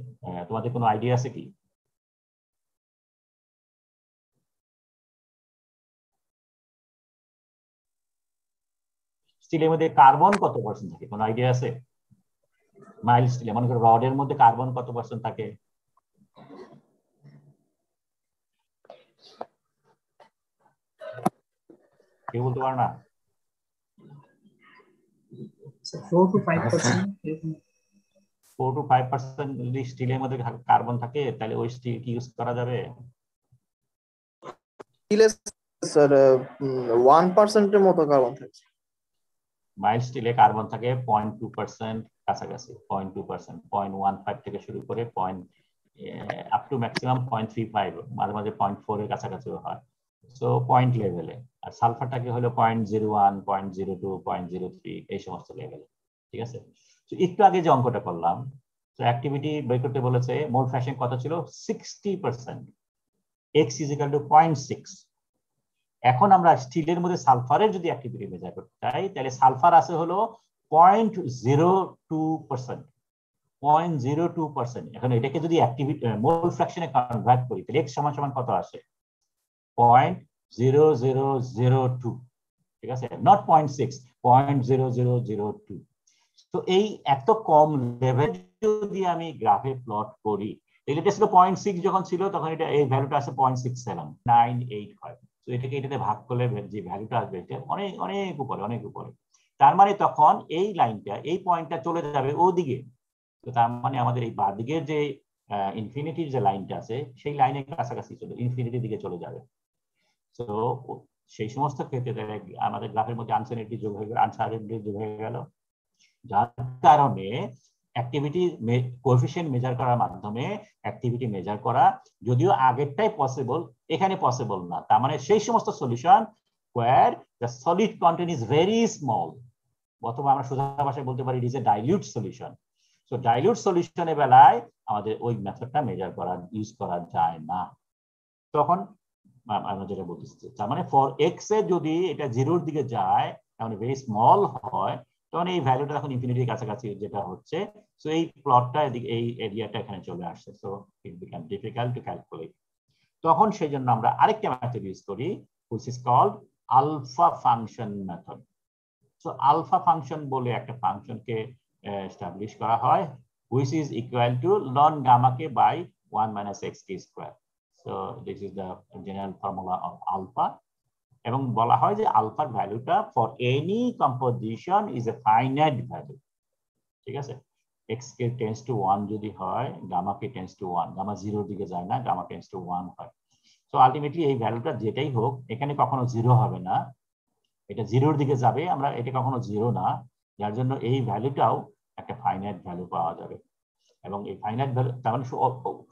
তোমাদের কোনো আইডিয়া আছে কি? স্টিলের মধ্যে কার্বন কত পার্সেন্ট থাকে, কোনো আইডিয়া আছে? মাইল্ড স্টিলে মনে করো রডের মধ্যে কার্বন কত পার্সেন্ট থাকে? কেউ বলতে পারো না? 4 to 5%। 4 to 5% যদি স্টিলের মধ্যে কার্বন থাকে তাহলে ওই স্টিল কি ইউজ করা যাবে? স্টিলে স্যার 1% এর মতো কার্বন থাকে। মাইল্ড স্টিলে কার্বন থাকে 0.2% কাছাকাছি, 0.2%, 0.15 থেকে শুরু করে আপ টু ম্যাক্সিমাম 0.35, মাঝে মাঝে 0.4 এর কাছাকাছিও হয়। সো পয়েন্ট লেভেলে। আর সালফারটাকে হলো 0.01, 0.02, 0.03 এই সমস্ত লেভেলে, ঠিক আছে? তো একটু আগে যে অঙ্কটা করলাম, তো অ্যাক্টিভিটি বের করতে বলেছে, মোল ফ্র্যাকশন কত ছিল? 60%। x is equal two 0.6। এখন আমরা স্টিলের মধ্যে সালফারের যদি অ্যাক্টিভিটি মেজার করতে চাই তাহলে সালফার আছে হলো 0.02%। 0.02%। এখন এটাকে যদি অ্যাক্টিভিটি মোল ফ্র্যাকশনে কনভার্ট করি তাহলে x সমান সমান কত আসে? 0.0002। ঠিক আছে, নট 0.6, 0.0002। তো এই এত কম লেভেল যদি আমি গ্রাফে প্লট করি তাহলে এটা ছিল 0.6, যখন ছিল তখন এটা এই ভ্যালুটা আছে 0.6798 তো এটাকে এটাতে ভাগ করলে যে ভ্যালুটা আসবে এটা অনেক অনেক উপরে, অনেক উপরে। তার মানে তখন এই লাইনটা, এই পয়েন্টটা চলে যাবে ওদিকে। তো তার মানে আমাদের এই বাঁ দিকের যে ইনফিনিটির যে লাইনটা আছে সেই লাইনের কাছাকাছি চলে, ইনফিনিটির দিকে চলে যাবে। তো সেই সমস্ত ক্ষেত্রে আমাদের গ্রাফের মধ্যে আনসার্টেনিটি যোগ হয়ে গেল, আনসার্টেনিটি যোগ হয়ে গেল, যার কারণে অ্যাক্টিভিটি কোএফিশিয়েন্ট মেজার করার মাধ্যমে অ্যাক্টিভিটি মেজার করা যদিও আগেরটাই পসিবল, এখানে পসিবল না। তার মানে সেই সমস্ত solution where the solid content is very small, অথবা আমরা সোজা ভাষায় বলতে পারি it is a dilute solution। So dilute সলিউশনের বেলায় আমাদের ওই মেথডটা মেজার করা ইউজ করা যায় না। তখন আমরা যেটা বলতেছি তার মানে ফর এক্স এ যদি এটা জিরোর দিকে যায়, মানে ভেরি স্মল হয়, তখন এই ভ্যালুটা এখন ইনফিনিটির কাছাকাছি যেটা হচ্ছে, সো এই প্লটটা এদিকে, এই এরিয়াটা এখানে চলে আসছে। So it become difficult to calculate. তখন সেই জন্য আমরা আরেকটা মেথড ইউজ করি which is called alpha function method. So alpha function বলে একটা ফাংশনকে এস্টাবলিশ করা হয় which is equal to ln gamma k by 1 minus x k square. So this is the general formula of alpha, এবং বলা হয় যে আলফার ভ্যালুটা for any composition is a finite value. ঠিক আছে, x k tends to 1 যদি হয়, gamma k tends to 1, gamma 0 দিকে যায় না, গামা tends to 1 হয়। সো আলটিমেটলি এই ভ্যালুটা যেটাই হোক এখানে কখনো 0 হবে না, এটা 0-র দিকে যাবে, আমরা এটা কখনো 0 না, যার জন্য এই ভ্যালুটাও একটা ফাইনাইট ভ্যালু পাওয়া যাবে। এবং এই ফাইনাইট ভ্যালু তার মানে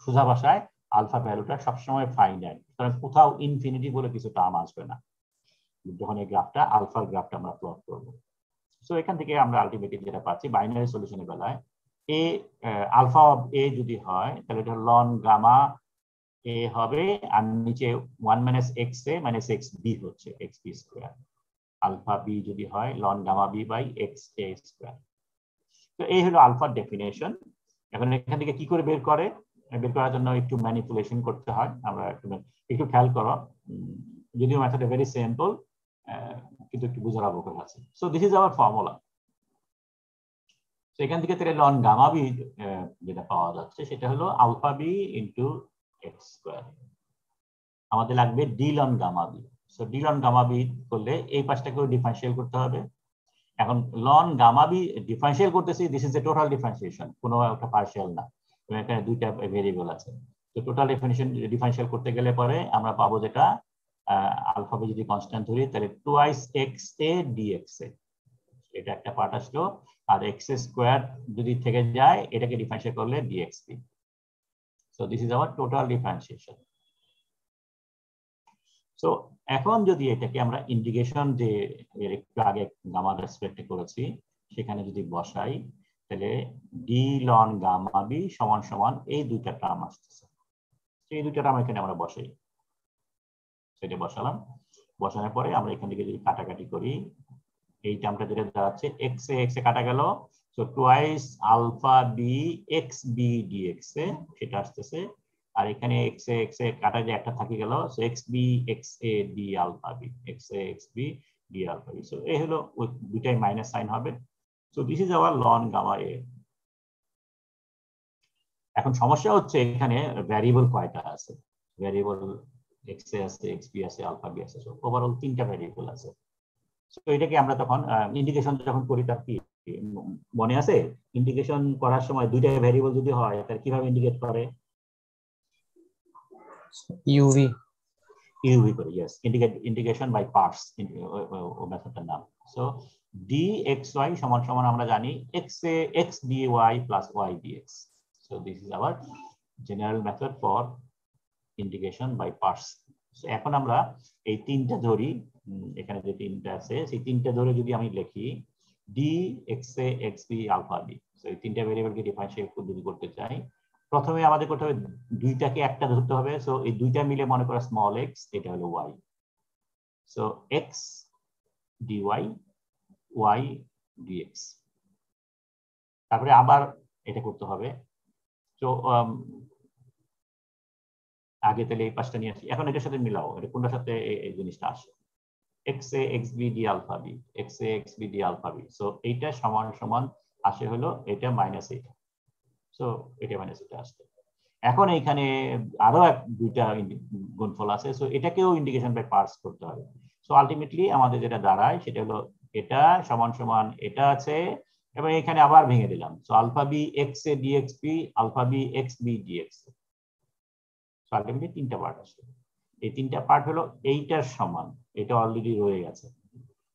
সোজা ভাষায় আলফা ভ্যালুটা সবসময় ফাইনাইট, কারণ কোথাও ইনফিনিটি বলে কিছু টার্ম আসবে না যখন এই গ্রাফটা, আলফার গ্রাফটা আমরা প্লট করব। সো এখান থেকে আমরা আলটিমেটলি যেটা পাচ্ছি বাইনারি সলিউশনের বেলায় এ আলফা অফ এ যদি হয় তাহলে এটা লন গামা এ হবে, আর নিচে 1 minus x a minus x b হচ্ছে x b square. Alpha B যদি হয় ln gamma B by x a square. তো এই হলো আলফার ডেফিনেশন। এখন এখান থেকে কি করে বের করে, বের করার জন্য একটু ম্যানিপুলেশন করতে হয়। আমরা একটু খেয়াল করো, যদিও মেথড ভেরি সিম্পল কিন্তু একটু বোঝার আবশ্যক আছে। So this is hour formula. তো এখান থেকে তাহলে লন গামা বি যেটা পাওয়া যাচ্ছে সেটা হলো alpha B into X square. আমাদের লাগবে D ln gamma B. So D ln gamma B করলে এই পাশটাকেও ডিফারেন্সিয়াল করতে হবে। এখন লন গামা বি ডিফারেন্সিয়াল করতেছি, this is a total differentiation, কোনো একটা পার্শিয়াল না, এখানে দুইটা ভেরিয়েবল আছে। তো টোটাল ডিফারেন্সিয়াল করতে গেলে পরে আমরা পাবো যেটা আলফা বি যদি কনস্ট্যান্ট ধরি তাহলে twice x A dx A, এটা একটা পার্ট আসলো, আর এক্স স্কোয়ার যদি থেকে যায় এটাকে ডিফারেন্সিয়েট করলে DX B. So this is our total differentiation. So এখন যদি এটাকে আমরা ইন্টিগ্রেশন যে একটু আগে গামা রেসপেক্টে করেছি সেখানে যদি বসাই তাহলে ডি লন গামা বি সমান সমান এই দুইটা টার্ম আসতেছে। এই দুইটা টার্ম এখানে আমরা বসাই, সেটা বসালাম। বসানোর পরে আমরা এখান থেকে যদি কাটাকাটি করি এই টার্মটা যেটা দাঁড়াচ্ছে এক্স এ কাটা গেল, so twice alpha B X B dx A সেটা আসতেছে, আর এখানে এক্স এ কাটা যে একটা থাকি গেল, so X B X A D alpha B, X A X B D alpha B. So এই হলো দুইটাই মাইনাস সাইন হবে। So this is our ln gamma A. এখন সমস্যা হচ্ছে এখানে ভ্যারিয়েবল কয়টা আছে, ভ্যারিয়েবল এক্স এ আছে, এক্স বি আছে, আলফা বি আছে, সো ওভারঅল 3টা ভ্যারিয়েবল আছে। সো এটাকে আমরা তখন ইন্টিগ্রেশন যখন করি তার কি মনে আছে, ইন্টিগ্রেশন করার সময় দুইটা ভ্যারিয়েবল যদি হয় তাহলে কিভাবে ইন্টিগ্রেট করে? ইউভি করে, ইয়েস, ইন্টিগ্রেশন বাই পার্টস ও মেথডটার নাম। সো dxy সমান সমান আমরা জানি x a x dy plus y dx. So this is our general method for integration by parts. So এখন আমরা এই তিনটা ধরি, এখানে যে তিনটা আছে সেই তিনটা ধরে যদি আমি লিখি d x a x b alpha b, so এই তিনটা ভেরিয়েবলকে ডিফারেন্সিয়েট যদি করতে চাই প্রথমে আমাদের করতে হবে দুইটাকে একটা ধরতে হবে। সো এই দুইটা মিলে মনে করো স্মল x, এটা হলো y। So X DY y dx। তারপরে আবার এটা করতে হবে। তো আগে তাহলে এই পাশটা নিয়ে আসি, এখন এটার সাথে মিলাও, এটা কোনটার সাথে এই জিনিসটা আসে, x a x b d alpha b, x a x b d alpha b। So এইটা সমান সমান আসে হলো এটা মাইনাস এটা, সো এটা মাইনাস এটা আসছে। এখন এইখানে আরো দুইটা গুণফল আছে, সো এটাকেও ইন্টিগ্রেশন বাই পার্টস করতে হবে। সো আলটিমেটলি আমাদের যেটা দাঁড়ায় সেটা হলো এটা সমান সমান এটা আছে, এবং এখানে আবার ভেঙে দিলাম। So alpha B X A dx B, alpha B X B dx. So ultimately তিনটা পার্ট আসে। এই তিনটা পার্ট হলো এইটার সমান, এটা অলরেডি রয়ে গেছে।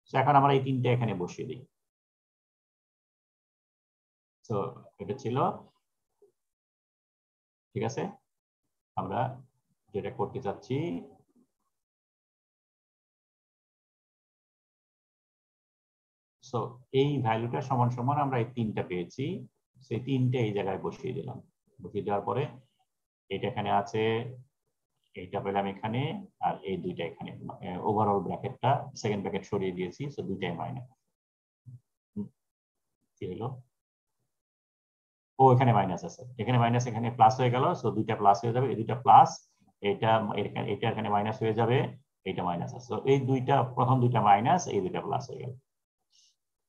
সো এখন আমরা এই তিনটা এখানে বসিয়ে দিই। সো এটা ছিল, ঠিক আছে। আমরা যেটা করতে চাচ্ছি, সো এই ভ্যালুটা সমান সমান আমরা এই তিনটা পেয়েছি, সেই তিনটা এই জায়গায় বসিয়ে দিলাম। বসিয়ে দেওয়ার পরে এটা এখানে আছে, এইটা পেলাম এখানে, আর এই দুইটা এখানে। ওভারঅল ব্র্যাকেটটা সেকেন্ড ব্র্যাকেট সরিয়ে দিয়েছি, সো দুইটাই মাইনাস। কি হলো, ও এখানে মাইনাস আছে, এখানে মাইনাস এখানে প্লাস হয়ে গেল, সো দুইটা প্লাস হয়ে যাবে, এই দুইটা প্লাস, এটা এটা এখানে মাইনাস হয়ে যাবে, এইটা মাইনাস আছে। সো এই দুইটা প্রথম দুইটা মাইনাস, এই দুইটা প্লাস হয়ে গেল।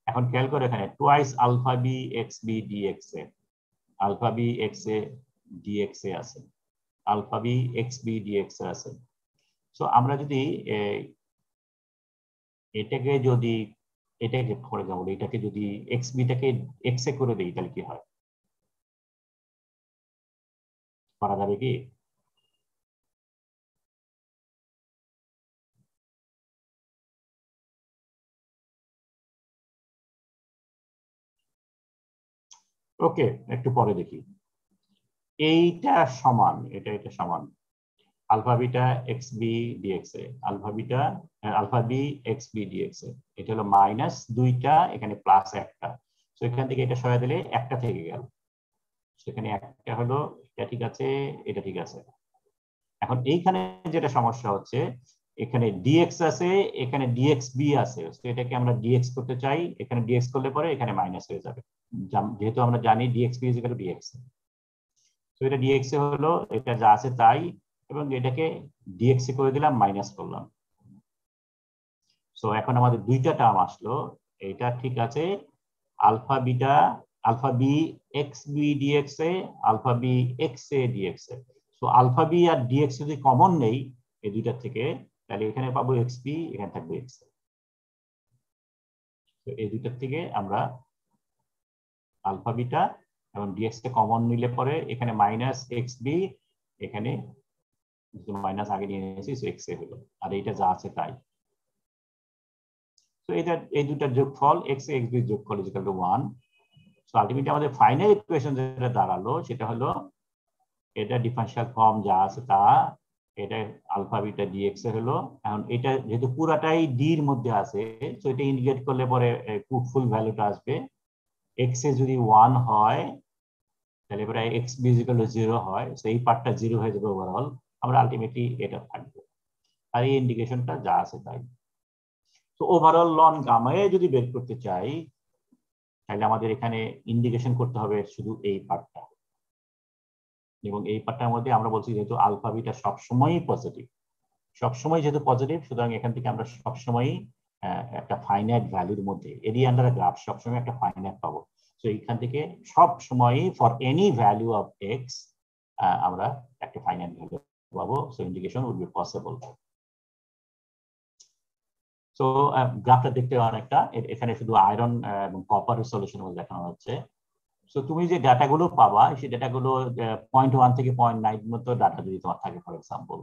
এখন খেয়াল করে এখানে twice alpha B X B dx A, alpha B X A dx A আছে, alpha B X B dx A আছে। সো আমরা যদি এটাকে যদি এটাকে ফর এক্সাম্পল এটাকে যদি এক্স বিটাকে এক্স এ করে দেই, তাহলে কি হয়, করা যাবে কি? ওকে, একটু পরে দেখি। এইটা সমান, এটা সমান alpha beta X B dx A, alpha beta alpha B X B dx A. এটা হলো মাইনাস দুইটা, এখানে প্লাস একটা। তো এখান থেকে এটা সরাই দিলে একটা থেকে গেল, সেখানে একটা হলো, এটা ঠিক আছে, এটা ঠিক আছে। এখন এইখানে যেটা সমস্যা হচ্ছে, এখানে ডিএক্স আছে, এখানে ডিএক্স বি আছে, তো এটাকে আমরা ডিএক্স করতে চাই, এখানে ডিএক্স করলে পরে এখানে মাইনাস হয়ে যাবে, যেহেতু আমরা জানি DX B equal to DX. তো এটা ডিএক্স এ হলো, এটা যা আছে তাই, এবং এটাকে ডিএক্স এ করে দিলাম, মাইনাস করলাম। সো এখন আমাদের দুইটা টার্ম আসলো, এটা ঠিক আছে, alpha beta alpha B X B dx A, alpha B X A dx A. So alpha B আর ডিএক্স যদি কমন নেই এই দুইটা থেকে, তাহলে এখানে পাবো এক্স বি, এখানে থাকবে এক্স এ। তো এই দুইটার থেকে আমরা আলফা বিটা এবং ডিএক্স কে কমন নিলে পরে এখানে মাইনাস এক্স বি, এখানে মাইনাস আগে নিয়ে নিয়েছি, সো এক্স এ হলো, আর এইটা যা আছে তাই। তো এটা এই দুটার যোগফল এক্স এ এক্স বি যোগফল is equal to 1। So ultimately আমাদের ফাইনাল ইকুয়েশন যেটা দাঁড়ালো সেটা হলো এটা ডিফারেনশিয়াল ফর্ম যা আছে তা, এটা আলফা বিটা ডিএক্স এ হলো। এখন এটা যেহেতু পুরাটাই ডি এর মধ্যে আছে, সো এটা ইন্টিগ্রেট করলে পরে ফুল ভ্যালুটা আসবে। এক্স এ যদি 1 হয় তাহলে এবারে X B is equal to 0 হয়, সো এই পার্টটা 0 হয়ে যাবে ওভারঅল, আমরা আলটিমেটলি এটা থাকবে, আর এই ইন্ডিকেশনটা যা আছে তাই। তো ওভারঅল লন গামা এ যদি বের করতে চাই, তাহলে আমাদের এখানে ইন্ডিকেশন করতে হবে শুধু এই পার্টটা, এবং এই পার্টটার মধ্যে আমরা বলছি যেহেতু আলফা বিটা সবসময়ই পজিটিভ, সবসময় যেহেতু পজিটিভ, সুতরাং এখান থেকে আমরা সবসময়ই একটা ফাইনাইট ভ্যালুর মধ্যে এরিয়া আন্ডার গ্রাফ সবসময় একটা ফাইনাইট পাবো। তো এইখান থেকে সবসময়ই for any value of X আমরা একটা ফাইনাইট ভ্যালু পাবো, so indication will be possible. So গ্রাফটা দেখতে অনেকটা, এখানে শুধু আয়রন এবং কপার সলিউশন দেখানো হচ্ছে। সো তুমি যে ডাটাগুলো পাবা, সেই ডাটাগুলো 0.1 থেকে 0.9 মতো ডাটা যদি তোমার থাকে ফর এক্সাম্পল,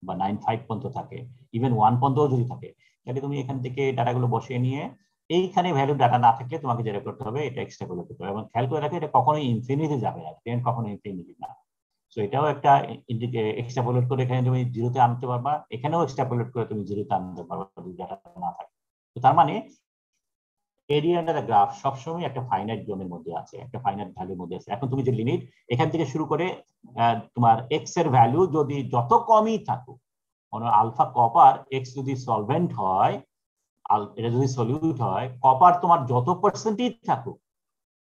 বা 9.5 পর্যন্ত থাকে, ইভেন 1 পর্যন্ত যদি থাকে, তাহলে তুমি এখান থেকে ডাটাগুলো বসিয়ে নিয়ে এইখানে ভ্যালু ডাটা না থাকলে তোমাকে যেটা করতে হবে, এটা এক্সট্রাপোলেট করতে হবে, এবং খেয়াল করে রাখো এটা কখনোই ইনফিনিটি যাবে না, কখনো ইনফিনিটি না। সো এটাও একটা এক্সট্রাপোলেট করে এখানে তুমি জিরোতে আনতে পারবা, এখানেও এক্সট্রাপোলেট করে তুমি জিরোতে আনতে পারবা যদি ডাটা না থাকে। তো তার মানে এরিয়া আন্ডার দ্য গ্রাফ সবসময় একটা ফাইনাইট জোনের মধ্যে আছে, একটা ফাইনাইট ভ্যালুর মধ্যে আছে। এখন তুমি যে লিমিট এখান থেকে শুরু করে তোমার এক্স এর ভ্যালু যদি যত কমই থাকুক, আলফা কপার এক্স যদি সলভেন্ট হয়, এটা যদি সলিউট হয়, কপার তোমার যত পার্সেন্টেজ থাকুক,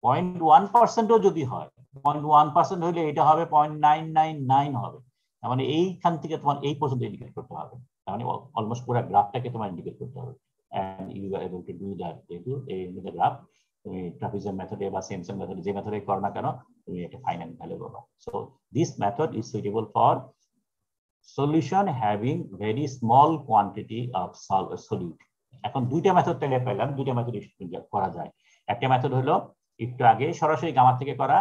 0.1%ও যদি হয়, 0.1% হলে এটা হবে 0.999 হবে। তার মানে এইখান থেকে তোমার এই পর্যন্ত ইন্ডিকেট করতে হবে, তার মানে অলমোস্ট পুরো গ্রাফটাকে তোমার ইন্ডিকেট করতে হবে। and you are able to do that যেহেতু এই গ্রাফ তুমি ট্রাপিজম মেথডে বা সিমসন মেথডে যে মেথডে করো না কেন তুমি একটা ফাইনাল ভ্যালু পাবা। So this method is suitable for solution having very small quantity of solute. এখন দুইটা মেথড তাহলে পেলাম, দুইটা মেথড করা যায়। একটা মেথড হলো একটু আগে সরাসরি গামা থেকে করা,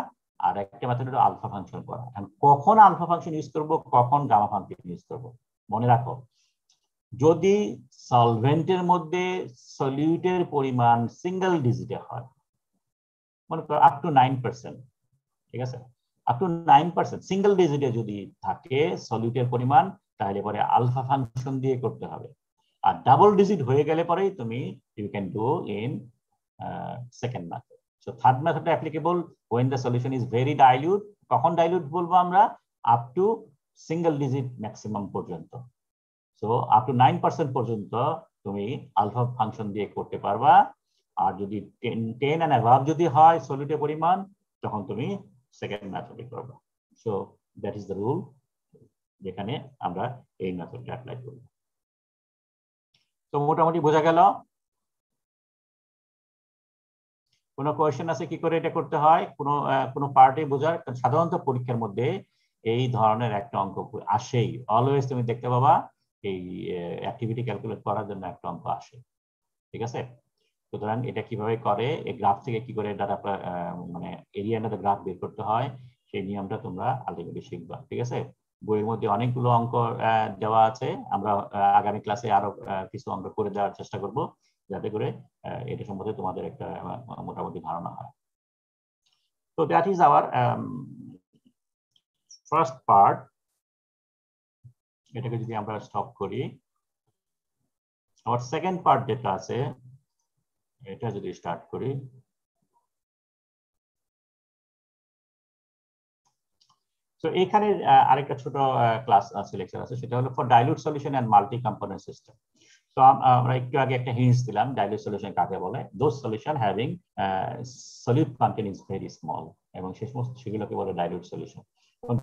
আর একটা মেথড হলো আলফা ফাংশন করা। কখন আলফা ফাংশন ইউজ করব, কখন গামা ফাংশন ইউজ করব, মনে রাখো যদি সলভেন্টের মধ্যে সলিউটের পরিমাণ সিঙ্গেল ডিজিটে হয়, মনে করো আপ টু 9%, ঠিক আছে, আপ টু 9% সিঙ্গেল ডিজিটে যদি থাকে সলিউটের পরিমাণ, তাহলে পরে আলফা ফাংশন দিয়ে করতে হবে। আর ডাবল ডিজিট হয়ে গেলে পরেই তুমি you can do in second method. So third method applicable when the solution is very dilute। কখন ডাইলিউট বলবো আমরা, up to single digit maximum পর্যন্ত। সো আপ টু 9% পর্যন্ত তুমি আলফা ফাংশন দিয়ে করতে পারবা। আর যদি 10 and above যদি হয় সলিউটের পরিমাণ, তখন তুমি সেকেন্ড মেথডে করবো। So that is the rule যেখানে আমরা এই মেথডটা অ্যাপ্লাই করব। তো মোটামুটি বোঝা গেল। কোনো কোয়েশ্চেন আছে কি করে এটা করতে হয়, কোনো পার্টে বোঝার? সাধারণত পরীক্ষার মধ্যে এই ধরনের একটা অঙ্ক আসেই, অলওয়েজ তুমি দেখতে পাবা এই অ্যাক্টিভিটি ক্যালকুলেট করার জন্য একটা অঙ্ক আসে, ঠিক আছে। সুতরাং এটা কিভাবে করে, এই গ্রাফ থেকে কি করে ডাটা মানে এরিয়া আন্ডার গ্রাফ বের করতে হয়, সেই নিয়মটা তোমরা আলটিমেটলি শিখবা, ঠিক আছে। বইয়ের মধ্যে অনেকগুলো অঙ্ক দেওয়া আছে, আমরা আগামী ক্লাসে আরো কিছু অঙ্ক করে দেওয়ার চেষ্টা করব, যাতে করে এটা সম্বন্ধে তোমাদের একটা মোটামুটি ধারণা হয়। তো that is our first part. এটাকে যদি আমরা স্টপ করি, আমার সেকেন্ড পার্ট যেটা আছে এটা যদি স্টার্ট করি, তো এখানে আরেকটা ছোট ক্লাস সিলেকশন আছে, সেটা হলো for dilute solution and multi component system. তো আমরা একটু আগে একটা হিন্টস দিলাম ডাইলিউট সলিউশন কাকে বলে। Those solution having solute content is very small, এবং সেই সমস্ত সেগুলোকে বলে ডাইলিউট সলিউশন।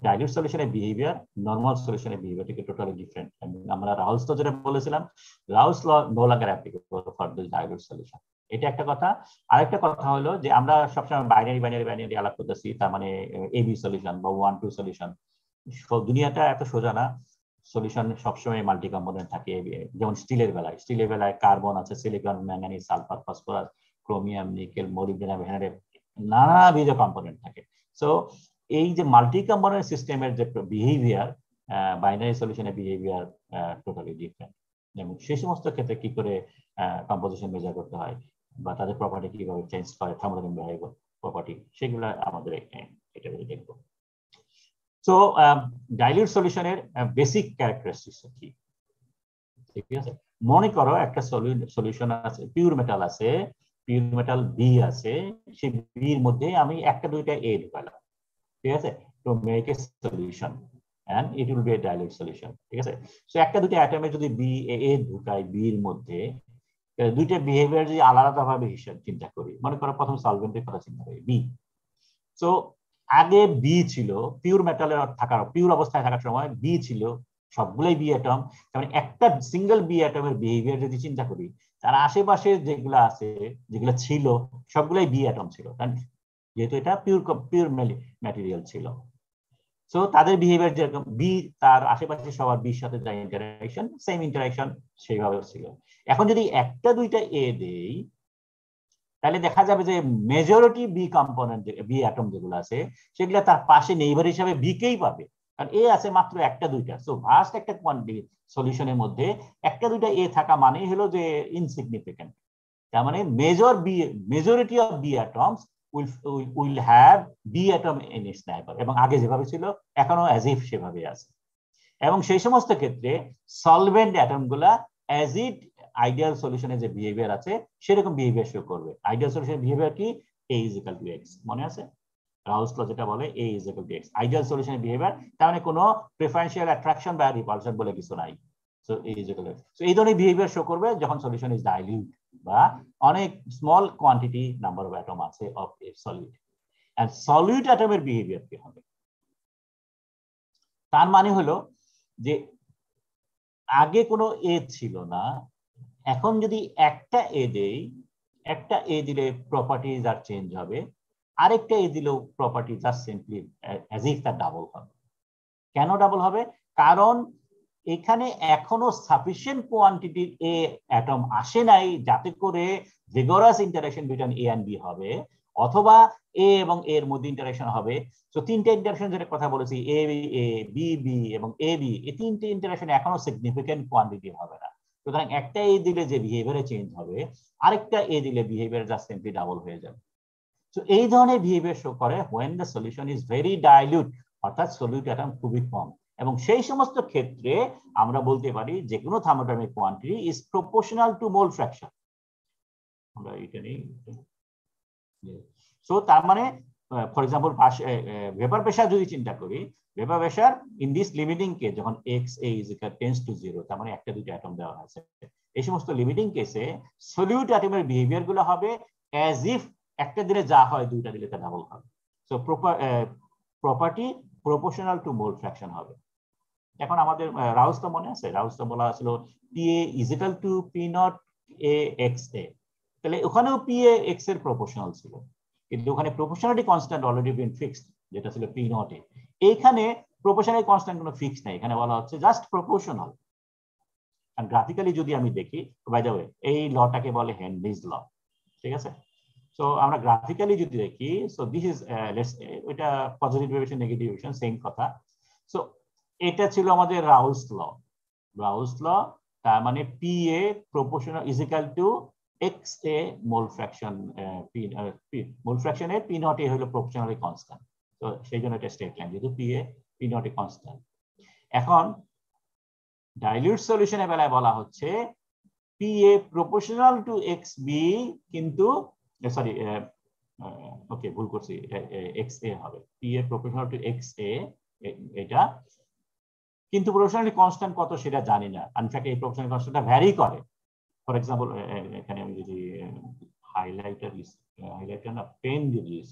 ডাইলিউট সলিউশনের বিহেভিয়ার নরমাল সলিউশনের বিহেভিয়ার থেকে টোটালি ডিফারেন্ট। আমরা রাউলস ল যেটা বলেছিলাম, Raoult's law no longer applicable for this dilute solution, এটা একটা কথা। আরেকটা কথা হলো যে আমরা সবসময় বাইনারি আলাপ করতেছি, তার মানে এবি সলিউশন বা 1-2 সলিউশন। দুনিয়াটা এত সোজা না, সলিউশন সবসময় মাল্টি কম্পোনেন্ট থাকে। যেমন স্টিলের বেলায় কার্বন আছে, silicon, manganese, sulphur, phosphorus, chromium, nickel, molybdenum, vanadium, নানাবিধ কম্পোনেন্ট থাকে। সো এই যে মাল্টি কম্পোনেন্ট সিস্টেমের যে বিহেভিয়ার, বাইনারি সলিউশনের বিহেভিয়ার টোটালি ডিফারেন্ট। এবং সেই সমস্ত ক্ষেত্রে কি করে কম্পোজিশন মেজার করতে হয়, বা তাদের প্রপার্টি কিভাবে চেঞ্জ করে, থার্মোডাইনামিক প্রপার্টি, সেগুলো আমাদের এটা দেখবো। সো ডাইলিউট সলিউশনের বেসিক ক্যারেক্টারিস্টিক্স কি, ঠিক আছে। মনে করো একটা সলিউশন আছে, পিওর মেটাল আছে, পিওর মেটাল বি আছে, সেই বির মধ্যে আমি একটা দুইটা এ ঢুকালাম, ঠিক আছে, তো make a solution and it will be a dilute solution, ঠিক আছে। সো একটা দুইটা অ্যাটমে যদি বি এ ঢুকাই বির মধ্যে, দুইটা বিহেভিয়ার যদি আলাদাভাবে হিসাব চিন্তা করি, মনে করো প্রথম সলভেন্টের কথা চিন্তা করি বি। সো আগে বি ছিল পিওর মেটালের পিওর অবস্থায় থাকার সময় বি ছিল সবগুলোই বি অ্যাটম। মানে একটা সিঙ্গেল বি অ্যাটমের বিহেভিয়ার যদি চিন্তা করি, তার আশেপাশে যেগুলো আছে, যেগুলো ছিল সবগুলোই বি অ্যাটম ছিল, যেহেতু এটা পিওর ম্যাটেরিয়াল ছিল। সো তাদের বিহেভিয়ার যেরকম, বি তার আশেপাশে সবার বির সাথে যা ইন্টারাকশন, সেম ইন্টারাকশন সেইভাবে ছিল। এখন যদি একটা দুইটা এ দেই, তাহলে দেখা যাবে যে majority B component, B atom যেগুলো আছে, সেগুলো তার পাশে নেইবার হিসাবে বি কেই পাবে, কারণ এ আছে মাত্র একটা দুইটা। সো ভাস্ট একটা কোয়ান্টিটি সলিউশনের মধ্যে একটা দুইটা এ থাকা মানে হলো যে ইনসিগনিফিকেন্ট। তার মানে majority of B atoms will have B atom in its neighbour, এবং আগে যেভাবে ছিল এখনো অ্যাজ ইফ সেভাবে আছে। এবং সেই সমস্ত ক্ষেত্রে সলভেন্ট অ্যাটম গুলা অ্যাজ ইট আইডিয়াল সলিউশনের যে বিহেভিয়ার আছে সেরকম বিহেভিয়ার শো করবে। আইডিয়াল সলিউশনের বিহেভিয়ার কি, a is equal to x, মনে আছে রাউলস ল যেটা বলে a is equal to x, ideal সলিউশনের বিহেভিয়ার। তার মানে কোনো প্রেফারেন্সিয়াল অ্যাট্রাকশন বা রিপালশন বলে কিছু নাই। সো এই ধরনের বিহেভিয়ার শো করবে যখন সলিউশন ইজ ডাইলিউট বা অনেক small quantity number of atom আছে of A solid. And solute অ্যাটমের বিহেভিয়ার কি হবে? তার মানে হলো যে আগে কোনো এ ছিল না, এখন যদি একটা এ দেই, একটা এ দিলে প্রপার্টিজ আর চেঞ্জ হবে, আরেকটা এ দিলেও property just simply as if তার ডাবল হবে। কেন ডাবল হবে? কারণ এখানে এখনো সাফিসিয়েন্ট কোয়ান্টিটির এ অ্যাটম আসে নাই যাতে করে vigorous interaction between A and B হবে, অথবা এ এবং এর মধ্যে ইন্টারঅ্যাকশন হবে। তো তিনটে ইন্টারঅ্যাকশন যেটা কথা বলেছি, এ এ বি বি এবং এ বি, এই তিনটে ইন্টারঅ্যাকশন এখনো সিগনিফিকেন্ট কোয়ান্টিটি হবে না। সুতরাং একটা এ দিলে যে বিহেভিয়ারে চেঞ্জ হবে, আরেকটা এ দিলে বিহেভিয়ার জাস্ট সিম্পলি ডাবল হয়ে যাবে। তো এই ধরনের বিহেভিয়ার শো করে when the solution is very dilute, অর্থাৎ সলিউট অ্যাটম খুবই কম। এবং সেই সমস্ত ক্ষেত্রে আমরা বলতে পারি যে কোনো thermodynamic quantity is proportional to mole fraction. আমরা এটা নেই। সো তার মানে ফর এক্সাম্পল ভেপার প্রেসার যদি চিন্তা করি, vapour pressure in this limiting case যখন XA টেন্ডস টু 0, তার মানে একটা দুটো অ্যাটম দেওয়া আছে, এই সমস্ত লিমিটিং কেসে সলিউট অ্যাটমের বিহেভিয়ার গুলো হবে অ্যাজ ইফ একটা দিলে যা হয় দুইটা দিলে তা ডাবল হবে। So property proportional to mole fraction হবে। এখন আমাদের রাউস ল মনে আছে? রাউস ল বলা ছিল PA is equal two P0 A XA। তাহলে ওখানেও PA X এর প্রপোর্শনাল ছিল, কিন্তু ওখানে proportionality constant already been fixed, যেটা ছিল P0 এ। এইখানে প্রপোর্শনালিটি কনস্ট্যান্ট কোনো ফিক্স নাই, এখানে বলা হচ্ছে জাস্ট প্রপোর্শনাল। আর গ্রাফিক্যালি যদি আমি দেখি, বাই দ্য ওয়ে এই লটাকে বলে হেনরিজ ল, ঠিক আছে? সো আমরা গ্রাফিক্যালি যদি দেখি, সো দিস ইজ এটা positive derivation negative derivation same কথা। সো এটা ছিল আমাদের রাউস ল। রাউস ল তার মানে PA proportional is equal to XA mole fraction, mole ফ্র্যাকশনের P0 এ হলো প্রপোর্শনালি কনস্ট্যান্ট। তো সেই জন্য এটা স্টেট লাইন, যেহেতু PA P0 এ কনস্ট্যান্ট। এখন ডাইলিউট সলিউশনের বেলায় বলা হচ্ছে PA প্রপোর্শনাল টু XB, কিন্তু সরি ওকে ভুল করছি, XA হবে, PA প্রপোর্শনাল টু XA এটা, কিন্তু প্রপোর্শনালি কনস্ট্যান্ট কত সেটা জানি না। ইনফ্যাক্ট এই প্রপোর্শনাল কনস্ট্যান্টটা ভ্যারি করে। ফর এক্সাম্পল এখানে আমি যদি হাইলাইটার না পেন যদি ইউজ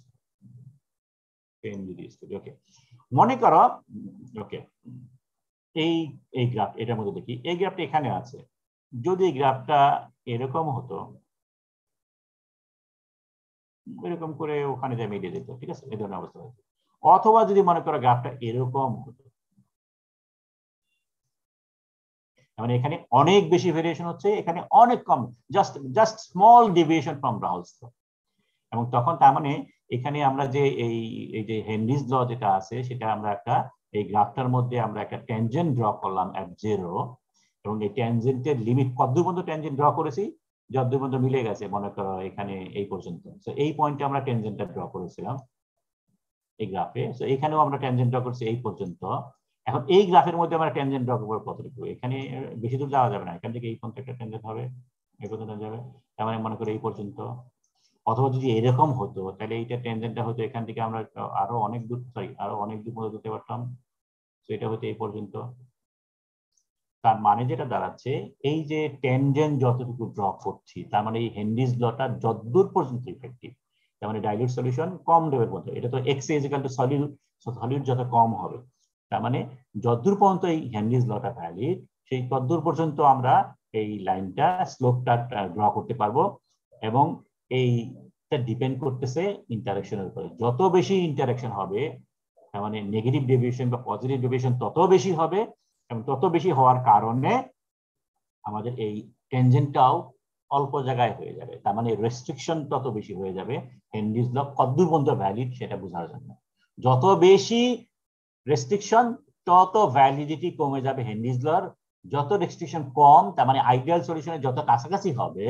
করি, ওকে মনে করো, ওকে এই গ্রাফ এটার মধ্যে দেখি, এই গ্রাফটা এখানে আছে, যদি এই গ্রাফটা এরকম হতো, এরকম করে ওখানে যা মিলিয়ে যেত, ঠিক আছে, এই ধরনের অবস্থা হতো। অথবা যদি মনে করো গ্রাফটা এরকম হতো, মানে এখানে অনেক বেশি ভেরিয়েশন হচ্ছে, এখানে অনেক কম, জাস্ট স্মল ডেভিয়েশন ফ্রম রাউলস ল। এবং তখন তার মানে এখানে আমরা যে এই যে হেনরিজ ল যেটা আছে, সেটা আমরা একটা এই গ্রাফটার মধ্যে আমরা একটা ট্যানজেন্ট ড্র করলাম f0, এবং এই ট্যানজেন্টের লিমিট কতদূর পর্যন্ত ট্যানজেন্ট ড্র করেছি, যতদূর পর্যন্ত মিলে গেছে, মনে করো এখানে এই পর্যন্ত। তো এই পয়েন্টে আমরা ট্যানজেন্টটা ড্র করেছিলাম এই গ্রাফে। তো এখানেও আমরা ট্যানজেন্ট ড্র করছি এই পর্যন্ত। এখন এই গ্রাফের মধ্যে আমরা ট্যানজেন্ট ড্র করবো কতটুকু, এখানে বেশি দূর যাওয়া যাবে না, এখান থেকে এই পর্যন্ত একটা ট্যানজেন্ট হবে, এই পর্যন্ত যাবে, তার মানে মনে করো এই পর্যন্ত। অথবা যদি এরকম হতো, তাহলে এইটা ট্যানজেন্টটা হতো এখান থেকে আমরা আরো অনেক দূর, আরো অনেক দূর পর্যন্ত যেতে পারতাম। তো এটা হতো এই পর্যন্ত। তার মানে যেটা দাঁড়াচ্ছে, এই যে ট্যানজেন্ট যতটুকু ড্র করছি, তার মানে এই হেনরিজ লটা যতদূর পর্যন্ত ইফেক্টিভ, তার মানে ডাইলিউট সলিউশন কম লেভেল পর্যন্ত, এটা তো XA is equal two solute, solute যত কম হবে, তার মানে যতদূর পর্যন্ত এই হেনরিজ লটা ভ্যালিড, সেই ততদূর পর্যন্ত আমরা এই লাইনটা স্লোপটা ড্র করতে পারবো। এবং এইটা ডিপেন্ড করতেছে ইন্টারঅ্যাকশনের উপরে, যত বেশি ইন্টারঅ্যাকশন হবে, তার মানে নেগেটিভ ডেভিয়েশন বা পজিটিভ ডেভিয়েশন তত বেশি হবে, এবং তত বেশি হওয়ার কারণে আমাদের এই ট্যানজেন্টটাও অল্প জায়গায় হয়ে যাবে, তার মানে রেস্ট্রিকশন তত বেশি হয়ে যাবে হেনরিজ ল কতদূর পর্যন্ত ভ্যালিড সেটা বোঝার জন্য। যত বেশি রেস্ট্রিকশন তত ভ্যালিডিটি কমে যাবে হেনরিজ লর, যত রেস্ট্রিকশন কম, তার মানে আইডিয়াল সলিউশনের যত কাছাকাছি হবে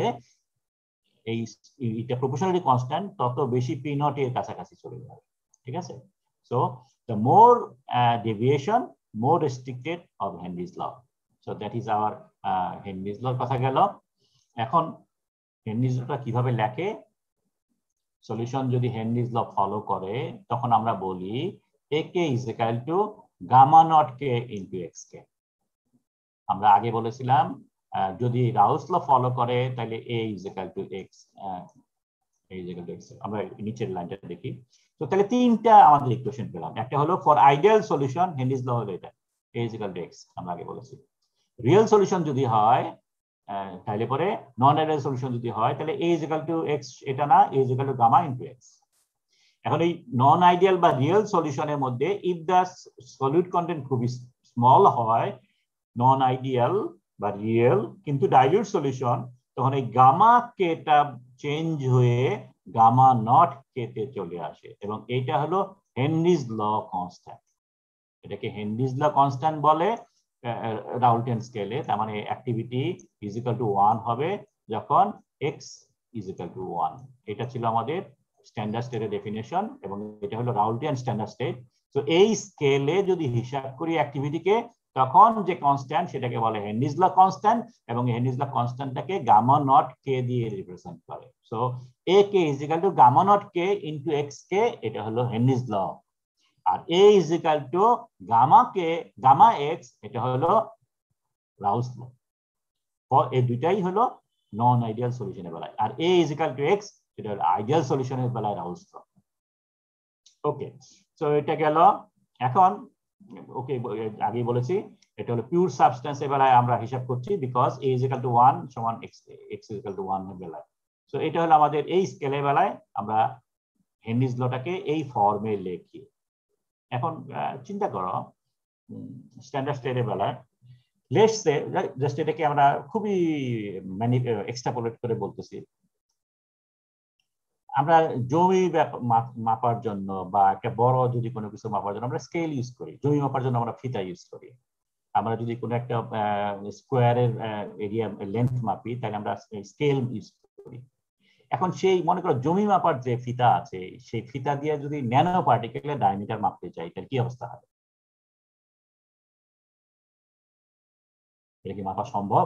এইটা প্রপোর্শনালি কনস্ট্যান্ট, তত বেশি P0 এর কাছাকাছি চলে যাবে, ঠিক আছে? So the more deviation, more restricted of Henry's law. So that is our Henry's law কথা গেল। এখন Henry's lawটা কিভাবে লেখে? সলিউশন যদি Henry's law ফলো করে, তখন আমরা বলি AK is equal to gamma naught K into XK। আমরা আগে বলেছিলাম যদি রাউস ল ফলো করে তাহলে a is equal to x, আমরা নিচের লাইনটা দেখি। তো তাহলে তিনটা আমাদের ইকুয়েশন পেলাম। একটা হলো for ideal solution Henry's law হলো এটা a is equal to x, আমরা আগে বলেছি। রিয়েল সলিউশন যদি হয় তাহলে পরে নন আইডিয়াল সলিউশন যদি হয় তাহলে a is equal to x এটা না, a is equal to gamma into x। এখন এই নন আইডিয়াল বা রিয়েল সলিউশনের মধ্যে ইফ দ্য সলিউট কন্টেন্ট খুবই স্মল হয়, নন আইডিয়াল বা রিয়েল কিন্তু ডাইলিউট সলিউশন, তখন এই গামা কেটা চেঞ্জ হয়ে গামা নট কে তে চলে আসে, এবং এটা হলো হেনরিজ ল কনস্ট্যান্ট। এটাকে হেনরিজ ল কনস্ট্যান্ট বলে রাউলটেন স্কেলে। তার মানে অ্যাক্টিভিটি ইজ ইকুয়াল টু 1 হবে যখন x ইজ ইকুয়াল টু 1। এটা ছিল আমাদের স্ট্যান্ডার্ড স্টেটের ডেফিনেশন, এবং এটা হলো রাউলটেন স্ট্যান্ডার্ড স্টেট। তো এই স্কেলে যদি হিসাব করি অ্যাক্টিভিটিকে, তখন যে কনস্ট্যান্ট সেটাকে বলে হেনরিজ ল কনস্ট্যান্ট, এবং হেনরিজ ল কনস্ট্যান্টটাকে গামা নট কে দিয়ে রিপ্রেজেন্ট করে। সো a কে is equal to gamma not K into x কে, এটা হলো হেনরিজ ল। আর a is equal to gamma কে গামা x, এটা হলো রাউলস ল। এই দুইটাই হলো নন আইডিয়াল সলিউশনের বেলায়, আর a is equal two x এটা হলো আইডিয়াল সলিউশনের বেলায় রাউলস ল। ওকে, সো এটা গেল। এখন ওকে আগেই বলেছি এটা হলো পিওর সাবস্টেন্সের বেলায় আমরা হিসাব করছি, because a is equal to 1 সমান x is equal to 1 এর বেলায়। সো এটা হলো আমাদের এই স্কেলের বেলায় আমরা হেনরিজ লটাকে এই ফর্মে লিখি। এখন চিন্তা করো স্ট্যান্ডার্ড স্টেটের বেলায় লেটস সে জাস্ট এটাকে আমরা খুবই এক্সট্রাপোলেট করে বলতেছি, আমরা জমি মাপার জন্য বা একটা বড় যদি কোনো কিছু মাপার জন্য আমরা স্কেল ইউজ করি, জমি মাপার জন্য আমরা ফিতা ইউজ করি। আমরা যদি কোনো একটা স্কোয়ারের এরিয়া লেন্থ মাপি তাহলে আমরা স্কেল ইউজ করি। এখন সেই মনে করো জমি মাপার যে ফিতা আছে, সেই ফিতা দিয়ে যদি ন্যানো পার্টিকেলের ডায়ামিটার মাপতে চাই তাহলে কি অবস্থা হবে? এটা কি মাপা সম্ভব?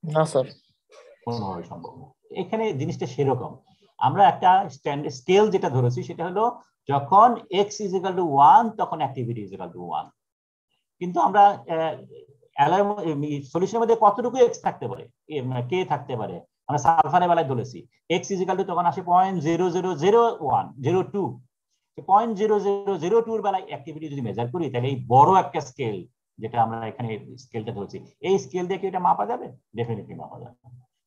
না স্যার, কোনোভাবে সম্ভব না। এখানে জিনিসটা সেরকম, আমরা একটা স্ট্যান্ডার্ড স্কেল যেটা ধরেছি সেটা হলো যখন x ইজ ইকুয়াল টু 1 তখন অ্যাক্টিভিটি ইজ ইকুয়াল টু 1। কিন্তু আমরা সলিউশনের মধ্যে কতটুকু x থাকতে পারে, k থাকতে পারে, আমরা সালফারের বেলায় ধরেছি x ইজ ইকুয়াল টু তখন আসে 0.000102। 0.0002 এর বেলায় অ্যাক্টিভিটি যদি মেজার করি তাহলে এই বড় একটা স্কেল যেটা আমরা এখানে স্কেলটা ধরছি, এই স্কেল দিয়ে কি এটা মাপা যাবে? ডেফিনেটলি মাপা যাবে।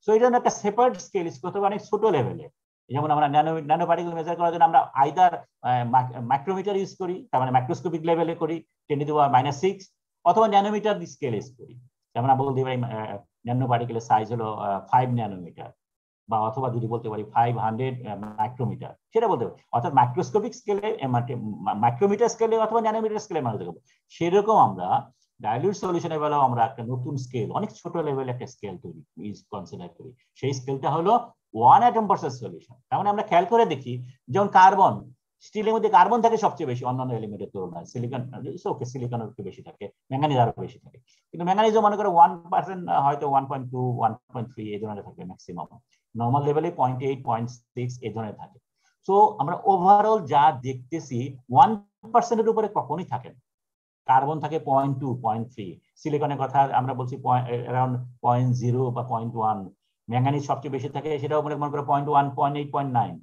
সো এটা একটা সেপারেট স্কেল, কত অনেক ছোট লেভেলে। যেমন আমরা ন্যানো পার্টিকেল মেজার করার জন্য আমরা আইদার মাইক্রোমিটার ইউজ করি, তার মানে মাইক্রোস্কোপিক লেভেলে করি 10⁻⁻�6, অথবা ন্যানোমিটার স্কেল ইউজ করি। যেমন আমরা বলতে পারি ন্যানো পার্টিকেলের সাইজ হলো 5 ন্যানোমিটার, বা অথবা যদি বলতে পারি 500 মাইক্রোমিটার, সেটা বলতে পারি। অর্থাৎ মাইক্রোস্কোপিক স্কেলে, মাইক্রোমিটার স্কেলে অথবা ন্যানোমিটার স্কেলে মানুষ দেখবো। সেরকম আমরা ডাইলিউট সলিউশনের বেলাও আমরা একটা নতুন স্কেল, অনেক ছোট লেভেলে একটা স্কেল তৈরি কনসিডার করি। সেই স্কেলটা হলো 1 অ্যাটম পার সলিউশন। তার মানে আমরা খেয়াল করে দেখি, যেমন কার্বন, স্টিলের মধ্যে কার্বন থাকে সবচেয়ে বেশি অন্যান্য এলিমেন্টের তুলনায়। সিলিকন ওকে, সিলিকন একটু বেশি থাকে, ম্যাঙ্গানিজ আরো বেশি থাকে, কিন্তু ম্যাঙ্গানিজও মনে করো 1% হয়তো 1.2 1.3 এই ধরনের থাকে ম্যাক্সিমাম। নর্মাল লেভেলে 0.8 0.6 এই ধরনের থাকে। সো আমরা ওভারঅল যা দেখতেছি 1%-এর উপরে কখনোই থাকে না। কার্বন থাকে 0.2 0.3, সিলিকনের কথা আমরা বলছি অ্যারাউন্ড 0.0 বা 0.1, ম্যাঙ্গানিজ সবচেয়ে বেশি থাকে, সেটাও মনে করো 0.1 0.8 0.9।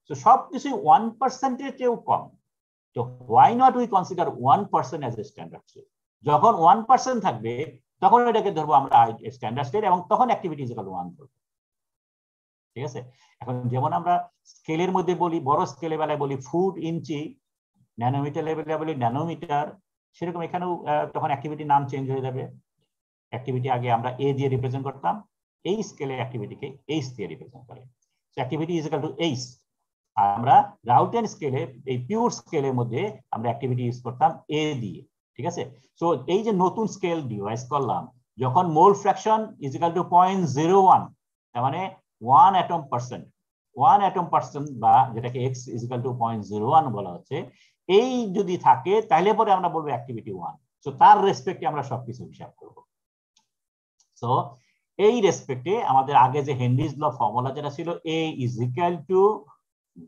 তো সবকিছু 1%-এর চেয়েও কম। তো why not we consider 1% as a standard state? যখন 1% থাকবে তখন এটাকে ধরবো আমরা স্ট্যান্ডার্ড স্টেট, এবং তখন অ্যাক্টিভিটি ইজ ইকুয়াল টু 1 ধরবো। ঠিক আছে? এখন যেমন আমরা স্কেলের মধ্যে বলি, বড় স্কেলের বেলায় বলি ফুট, ইঞ্চি, ন্যানোমিটার লেভেলে বলি ন্যানোমিটার, সেরকম এখানেও তখন অ্যাক্টিভিটি নাম চেঞ্জ হয়ে যাবে। অ্যাক্টিভিটি আগে আমরা এ দিয়ে রিপ্রেজেন্ট করতাম, এই স্কেলে অ্যাক্টিভিটিকে এইচ দিয়ে রিপ্রেজেন্ট করে। So activity is equal to H. আর আমরা রাউটেন স্কেলে, এই পিওর স্কেলের মধ্যে আমরা অ্যাক্টিভিটি ইউজ করতাম এ দিয়ে। ঠিক আছে? সো এই যে নতুন স্কেল ডিভাইস করলাম, যখন মোল ফ্র্যাকশন ইজ ইকুয়াল টু 0.01, তার মানে 1 অ্যাটম পার্সেন্ট, বা যেটাকে x ইজ ইকুয়াল টু 0.01 বলা হচ্ছে, এই যদি থাকে তাহলে পরে আমরা বলবো অ্যাক্টিভিটি 1। সো তার রেসপেক্টে আমরা সবকিছু হিসাব করব। সো এই রেসপেক্টে আমাদের আগে যে হেনরিজ ল ফর্মুলা যেটা ছিল a is equal to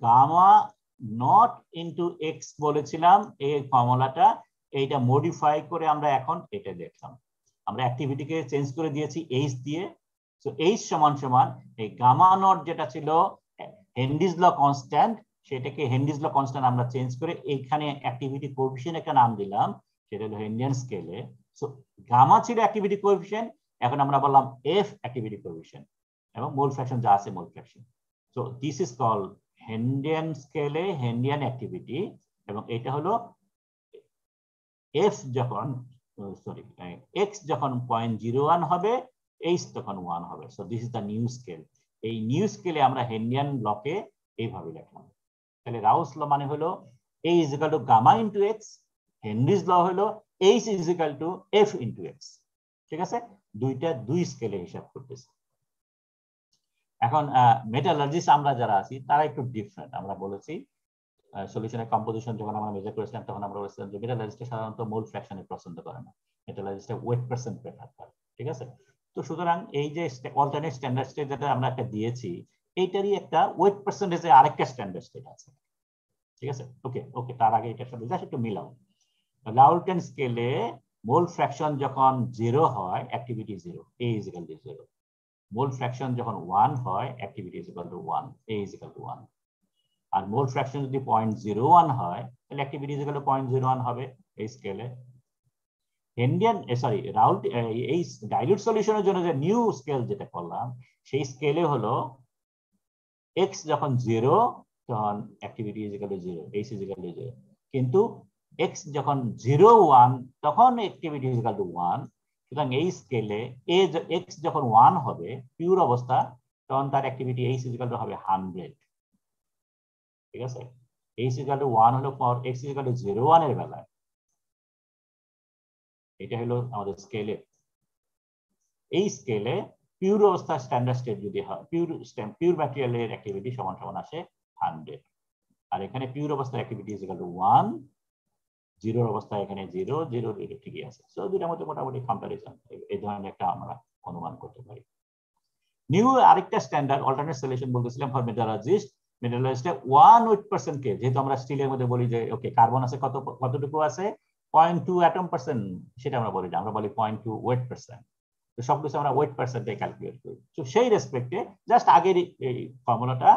gamma nought into x বলেছিলাম, এই ফর্মুলাটা এইটা মডিফাই করে আমরা এখন এটা দেখলাম। আমরা অ্যাক্টিভিটিকে চেঞ্জ করে দিয়েছি এইচ দিয়ে। সো এইচ সমান সমান এই গামা নট যেটা ছিল হেনরিজ ল কনস্ট্যান্ট, সেটাকে হেনরিজ ল কনস্ট্যান্ট আমরা চেঞ্জ করে এইখানে অ্যাক্টিভিটি কোএফিশিয়েন্ট একটা নাম দিলাম, সেটা হলো হেনরিয়ান স্কেলে। সো গামা ছিল অ্যাক্টিভিটি কোএফিশিয়েন্ট, এখন আমরা বললাম এফ অ্যাক্টিভিটি কোএফিশিয়েন্ট, এবং মোল ফ্র্যাকশন যা আছে mole fraction. So this is called Henrian স্কেলে হেনরিয়ান অ্যাক্টিভিটি, এবং এটা হলো এফ যখন সরি এক্স যখন 0.01 হবে, এইচ তখন 1 হবে। So this is the new scale. এই নিউ স্কেলে আমরা হেনরিয়ান লকে এইভাবে লিখলাম। তাহলে রাউস ল মানে হলো A is equal to gamma into x, Henry's law হলো H is equal to F into x। ঠিক আছে, দুইটা দুই স্কেলে হিসাব করতেছি। এখন মেটালার্জিস্ট আমরা যারা আছি তারা একটু ডিফারেন্ট। আমরা বলেছি সলিউশনের কম্পোজিশন যখন আমরা মেজার করেছিলাম তখন আমরা বলেছিলাম যে মেটালার্জিস্ট সাধারণত মোল ফ্র্যাকশনে পছন্দ করে না, মেটালার্জিস্ট ওয়েট পার্সেন্ট প্রেফার করে। ঠিক আছে, তো সুতরাং এই যে অল্টারনেট স্ট্যান্ডার্ড স্টেট যেটা আমরা একটা দিয়েছি, এইটারই একটা ওয়েট পার্সেন্টেজে আরেকটা স্ট্যান্ডার্ড স্টেট আছে। ঠিক আছে, ওকে ওকে, তার আগে এটার সাথে জাস্ট একটু মিলাও। লাউলটেন স্কেলে মোল ফ্র্যাকশন যখন 0 হয়, activity 0, A is equal to 0। Mole fraction যখন 1 হয়, activity is equal to 1, A is equal to 1। আর মোল ফ্র্যাকশন যদি 0.01 হয়, তাহলে অ্যাক্টিভিটি is equal to 0.01 হবে এই স্কেলে। হেনরিয়ান সরি রাউল্ট এই ডাইলিউট সলিউশনের জন্য যে নিউ স্কেল যেটা করলাম, সেই স্কেলে হলো x যখন 0 তখন activity is equal to 0, H is equal to 0। কিন্তু x যখন 0.1 তখন অ্যাক্টিভিটি is equal to 1। সুতরাং এই স্কেলে x যখন 1 হবে পিওর অবস্থা, তখন তার activity H is equal to হবে 100। ঠিক আছে, H is equal to 1 হলো for x is equal to 0.1 এর বেলায়। এটা হলো আমাদের স্কেলে। এই স্কেলে পিওর অবস্থা স্ট্যান্ডার্ড স্টেট যদি হয়, পিওর ম্যাটেরিয়ালের অ্যাক্টিভিটি সমান সমান আসে 100। আর এখানে পিওর অবস্থার অ্যাক্টিভিটি is equal to 1, জিরোর অবস্থায় এখানে 0 0 0 ঠিকই আছে। সো দুইটার মধ্যে মোটামুটি কম্পারিজন, এই ধরনের একটা আমরা অনুমান করতে পারি। নিউ আরেকটা স্ট্যান্ডার্ড অল্টারনেট সলিউশন বলতেছিলাম ফর মেটালার্জিস্ট। মেটালার্জিস্টে 1 কে, যেহেতু আমরা স্টিলের মধ্যে বলি যে ওকে কার্বন আছে কতটুকু আছে 0.2 অ্যাটম পার্সেন্ট, সেটা আমরা বলি না, আমরা বলি 0.2 ওয়েট পার্সেন্ট। তো সবকিছু আমরা ওয়েট পার্সেন্টে ক্যালকুলেট করি। তো সেই রেসপেক্টে জাস্ট আগের এই ফর্মুলাটা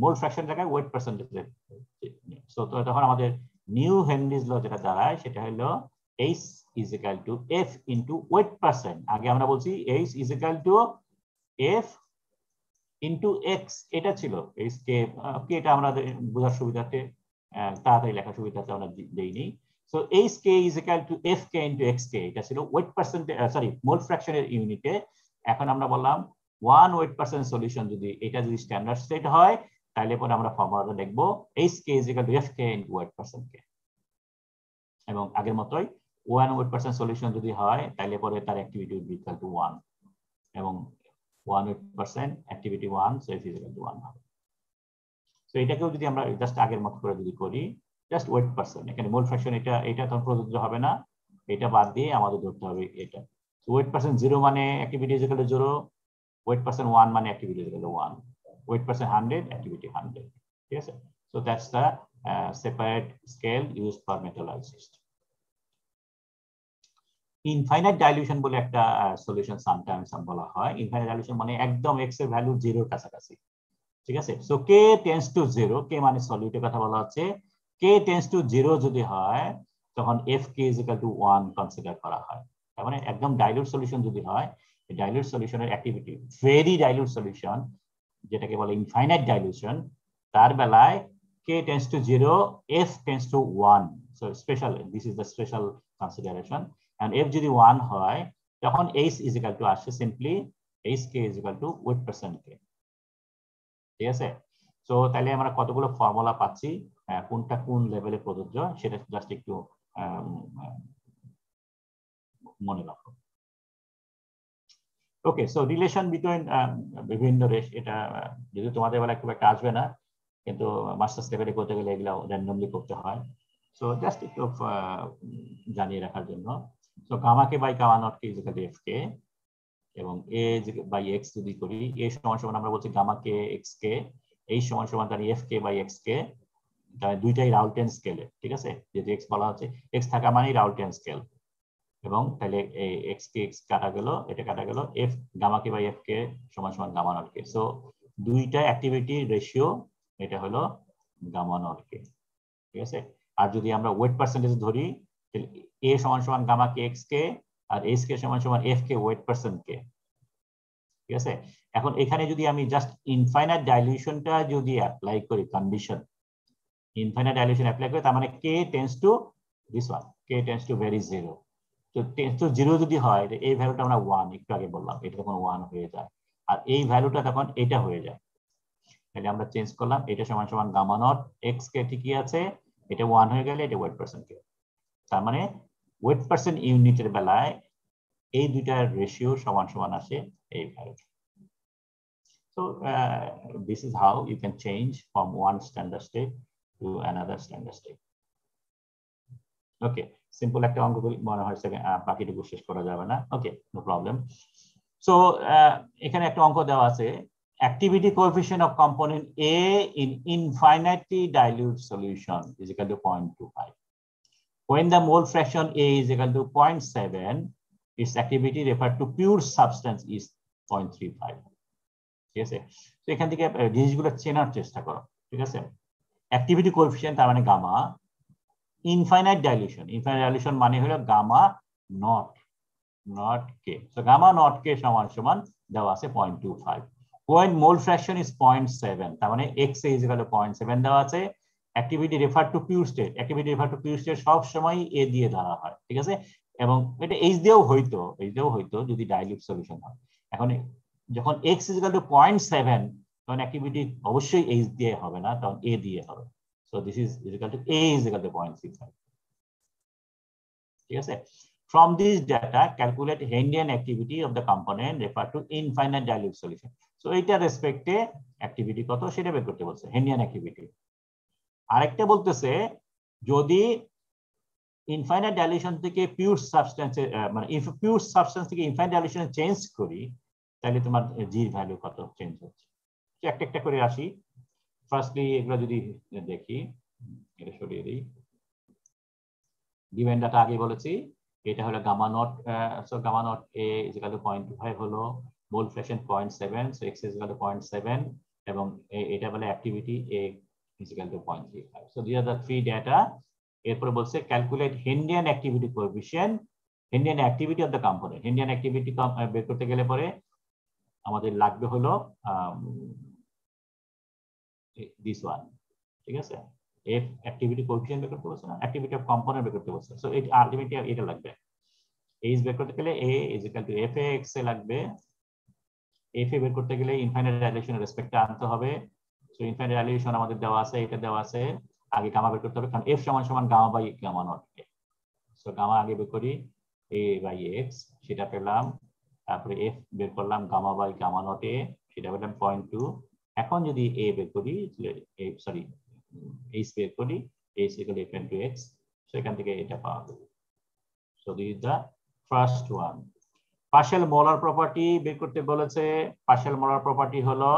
মোল ফ্র্যাকশন জায়গায় ওয়েট পার্সেন্টেজ। সো তো তখন আমাদের নিউ হেনরিজ ল যেটা দাঁড়ায় সেটা হলো H is equal to F into weight percent। আগে আমরা বলছি H is equal to F into X, এটা ছিল H কে, এটা আমরা বোঝার সুবিধাতে তাড়াতাড়ি লেখার সুবিধাতে আমরা দেইনি। So H k is equal to F k into X k, এটা ছিল ওয়েট পার্সেন্ট সরি মোল ফ্র্যাকশনের ইউনিটে। এখন আমরা বললাম 1 ওয়েট পার্সেন্ট সলিউশন যদি এটা যদি স্ট্যান্ডার্ড স্টেট হয়, তাহলে পরে আমরা ফর্মুলাটা লিখব H k is equal to F k into weight percent k। এবং আগের মতোই 1 ওয়েট পার্সেন্ট সলিউশন যদি হয়, তাহলে পরে তার activity will be equal to 1, এবং 1 weight percent activity 1, so F is equal to 1 হবে। সো এটাকেও যদি আমরা জাস্ট আগের মতো করে যদি করি, জাস্ট ওয়েট পার্সেন্ট, এখানে মোল ফ্র্যাকশন এটা তখন প্রযোজ্য হবে না, এটা বাদ দিয়ে আমাদের ধরতে হবে এটা। সো ওয়েট পার্সেন্ট 0 মানে activity is equal to 0, weight percent 1 মানে activity is equal to 1, weight percent 100, activity 100। ঠিক আছে, so that's the separate scale used for metallurgist. Infinite dilution বলে একটা সলিউশন সামটাইমস বলা হয়। ইনফাইনাইট ডাইলিউশন মানে একদম x এর ভ্যালু 0 এর কাছাকাছি। ঠিক আছে, so k tends to 0, k মানে সলিউটের কথা বলা হচ্ছে, k টেন্ডস টু 0 যদি হয় তখন fk is equal to 1 consider করা হয়। তার মানে একদম ডাইলিউট সলিউশন যদি হয়, এই ডাইলিউট সলিউশনের অ্যাক্টিভিটি ভেরি ডাইলিউট সলিউশন যেটাকে বলে ইনফাইনাইট ডাইলিউশন, তার বেলায় k tends to 0, f tends to 1। So special, this is the special consideration. and f যদি 1 হয় তখন H is equal to আসে simply Hk is equal to weight percent k। ঠিক আছে, সো তাহলে আমরা কতগুলো ফর্মুলা পাচ্ছি, কোনটা কোন লেভেলে প্রযোজ্য সেটা জাস্ট একটু মনে রাখো। ওকে, সো রিলেশন বিটুইন বিভিন্ন রেশ, এটা যদি তোমাদের বেলা খুব একটা আসবে না, কিন্তু মাস্টার্স লেভেলে করতে গেলে এগুলো র্যান্ডমলি করতে হয়। সো জাস্ট একটু জানিয়ে রাখার জন্য। So gamma K by gamma not K is equal to F K, এবং এ বাই এক্স যদি করি, এ সমান সমান আমরা বলছি গামা কে এক্স কে, এই সমান সমান জানি এফ কে বাই এক্স কে, দুইটাই রাউলটেন স্কেলে। ঠিক আছে, যেহেতু এক্স বলা হচ্ছে, এক্স থাকা মানেই রাউলটেন স্কেল। এবং তাহলে এই এক্স কে এক্স কাটা গেল, এটা কাটা গেল, F gamma K by F K সমান সমান গামা নট কে। সো দুইটা অ্যাক্টিভিটি রেশিও, এটা হলো গামা নট কে, ঠিক আছে। আর যদি আমরা ওয়েট পার্সেন্টেজ ধরি, তাহলে এ সমান সমান গামা কে এক্স কে আর এস কে সমান সমান এফ কে ওয়েট পার্সেন্ট কে, ঠিক আছে। এখন এখানে যদি আমি জাস্ট ইনফাইনাইট ডাইলিউশনটা যদি অ্যাপ্লাই করি, কন্ডিশন ইনফাইনাইট ডাইলিউশন অ্যাপ্লাই করি, তার মানে K tends to this one, K tends to very zero. তো টেন্ডস টু জিরো যদি হয়, এই ভ্যালুটা আমরা 1 একটু আগে বললাম, এটা তখন 1 হয়ে যায়, আর এই ভ্যালুটা তখন এটা হয়ে যায়। তাহলে আমরা চেঞ্জ করলাম, এটা সমান সমান গামা নট এক্স কে ঠিকই আছে, এটা 1 হয়ে গেলে এটা ওয়েট পার্সেন্ট কে। তার মানে ওয়েট পার্সেন্ট ইউনিটের বেলায় এই দুইটার রেশিও সমান সমান আসে এই ভ্যালুটা। So this is how you can change from one standard state to another standard state. Okay, simple একটা অঙ্ক মনে হয় বাকিটুকু শেষ করা যাবে না। Okay, no problem. So এখানে একটা অঙ্ক দেওয়া আছে, activity coefficient of component A in infinitely dilute solution is equal to 0.25. When the mole fraction A is equal to 0.7, its activity referred to pure substance is 0.35. ঠিক আছে, তো এখান থেকে জিনিসগুলো চেনার চেষ্টা করো, ঠিক আছে। অ্যাক্টিভিটি কোএফিসিয়েন্ট তার মানে গামা, ইনফাইনাইট ডাইলিউশন মানে হলো gamma not K. So gamma not K সমান সমান দেওয়া আছে 0.25। when mole fraction is 0.7, তার মানে x is equal to 0.7 দেওয়া আছে। Activity refer to pure state সব সময় এ দিয়ে ধরা হয়, ঠিক আছে। এবং এটা এইচ দিয়েও হয়তো যদি ডাইলিউট সলিউশন হয়। এখন যখন x is equal to 0.7, তখন অ্যাক্টিভিটি অবশ্যই h দিয়ে হবে না, তখন a দিয়ে হবে। So this is equal to a is equal to 0.35, ঠিক আছে। From this data, calculate Hendian activity of the component referred to infinite dilute solution. So এইটা রেসপেক্টে অ্যাক্টিভিটি কত সেটা বের করতে বলছে, হেন্ডিয়ান অ্যাক্টিভিটি। আরেকটা বলতেছে যদি ইনফাইনাইট ডাইলিউশন থেকে পিউর সাবস্টেন্সে মানে পিউর সাবস্টেন্স থেকে ইনফাইনাইট ডাইলিউশনে চেঞ্জ করি, তাহলে তোমার জি ভ্যালু কত চেঞ্জ হচ্ছে। একটা একটা করে আসি। ফার্স্টলি এগুলো যদি দেখি, এটা সরিয়ে দিই। গিভেন ডাটা আগে বলেছি, এটা হলো gamma naught, so gamma not A is equal to 0.25 হলো, mole fraction 0.7, so X is equal to 0.7 এবং এটা বলে activity A is equal to 0.35। So this are the three data. এরপরে বলছে calculate Henrian activity coefficient, Henrian activity of the component. Henrian activity বের করতে গেলে পরে আমাদের লাগবে হলো দিস ওয়ান, ঠিক আছে। এফ অ্যাক্টিভিটি কোএফিসিয়েন্ট বের করতে বলছে না, অ্যাক্টিভিটি অফ কম্পোনেন্ট বের করতে বলছে। সো এটা আলটিমেটলি এটা লাগবে, এইচ বের করতে গেলে A is equal to F A X A লাগবে। এফ এ বের করতে গেলে ইনফাইনাইট ডাইলিউশনের রেসপেক্টে আনতে হবে। সো ইনফাইনাইট ডাইলিউশন আমাদের দেওয়া আছে, এটা দেওয়া আছে, আগে গামা বের করতে হবে, কারণ এফ সমান সমান gamma by gamma not A. So gamma আগে বের করি, এ বাই এক্স সেটা পেলাম, তারপরে এফ বের করলাম gamma by gamma not A, সেটা পেলাম 0.2। এখন যদি এ বের করি, সরি এইচ বের করি, H equal to F into X, so এখান থেকে এটা পাওয়া যাবে। So this is the first one. Partial molar property বের করতে বলেছে। পার্শিয়াল মোলার প্রপার্টি হলো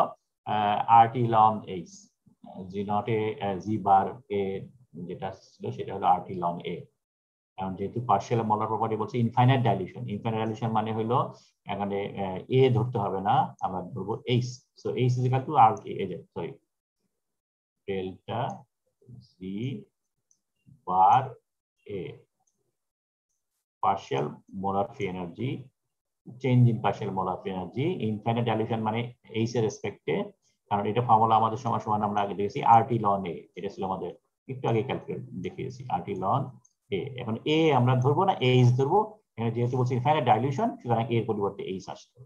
RT ln H, G naught A G bar A যেটা ছিল সেটা হলো RT ln A। কারণ যেহেতু পার্শিয়াল মোলার প্রপার্টি বলছে ইনফাইনাইট ডাইলিউশন মানে হলো এখানে এ ধরতে হবে না, আমরা ধরবো H। So H is equal two RT, sorry delta G bar A, partial molar free energy, change in partial molar free energy, infinite dilution মানে H এর রেসপেক্টে, কারণ এটা ফর্মুলা আমাদের সমান আমরা আগে দেখেছি RT ln A, এটা ছিল আমাদের একটু আগে ক্যালকুলেট দেখিয়েছি RT ln A। এখন A আমরা ধরবো না, H ধরবো, এখানে যেহেতু বলছি ইনফাইনাইট ডাইলিউশন, সুতরাং এর পরিবর্তে H আসলো।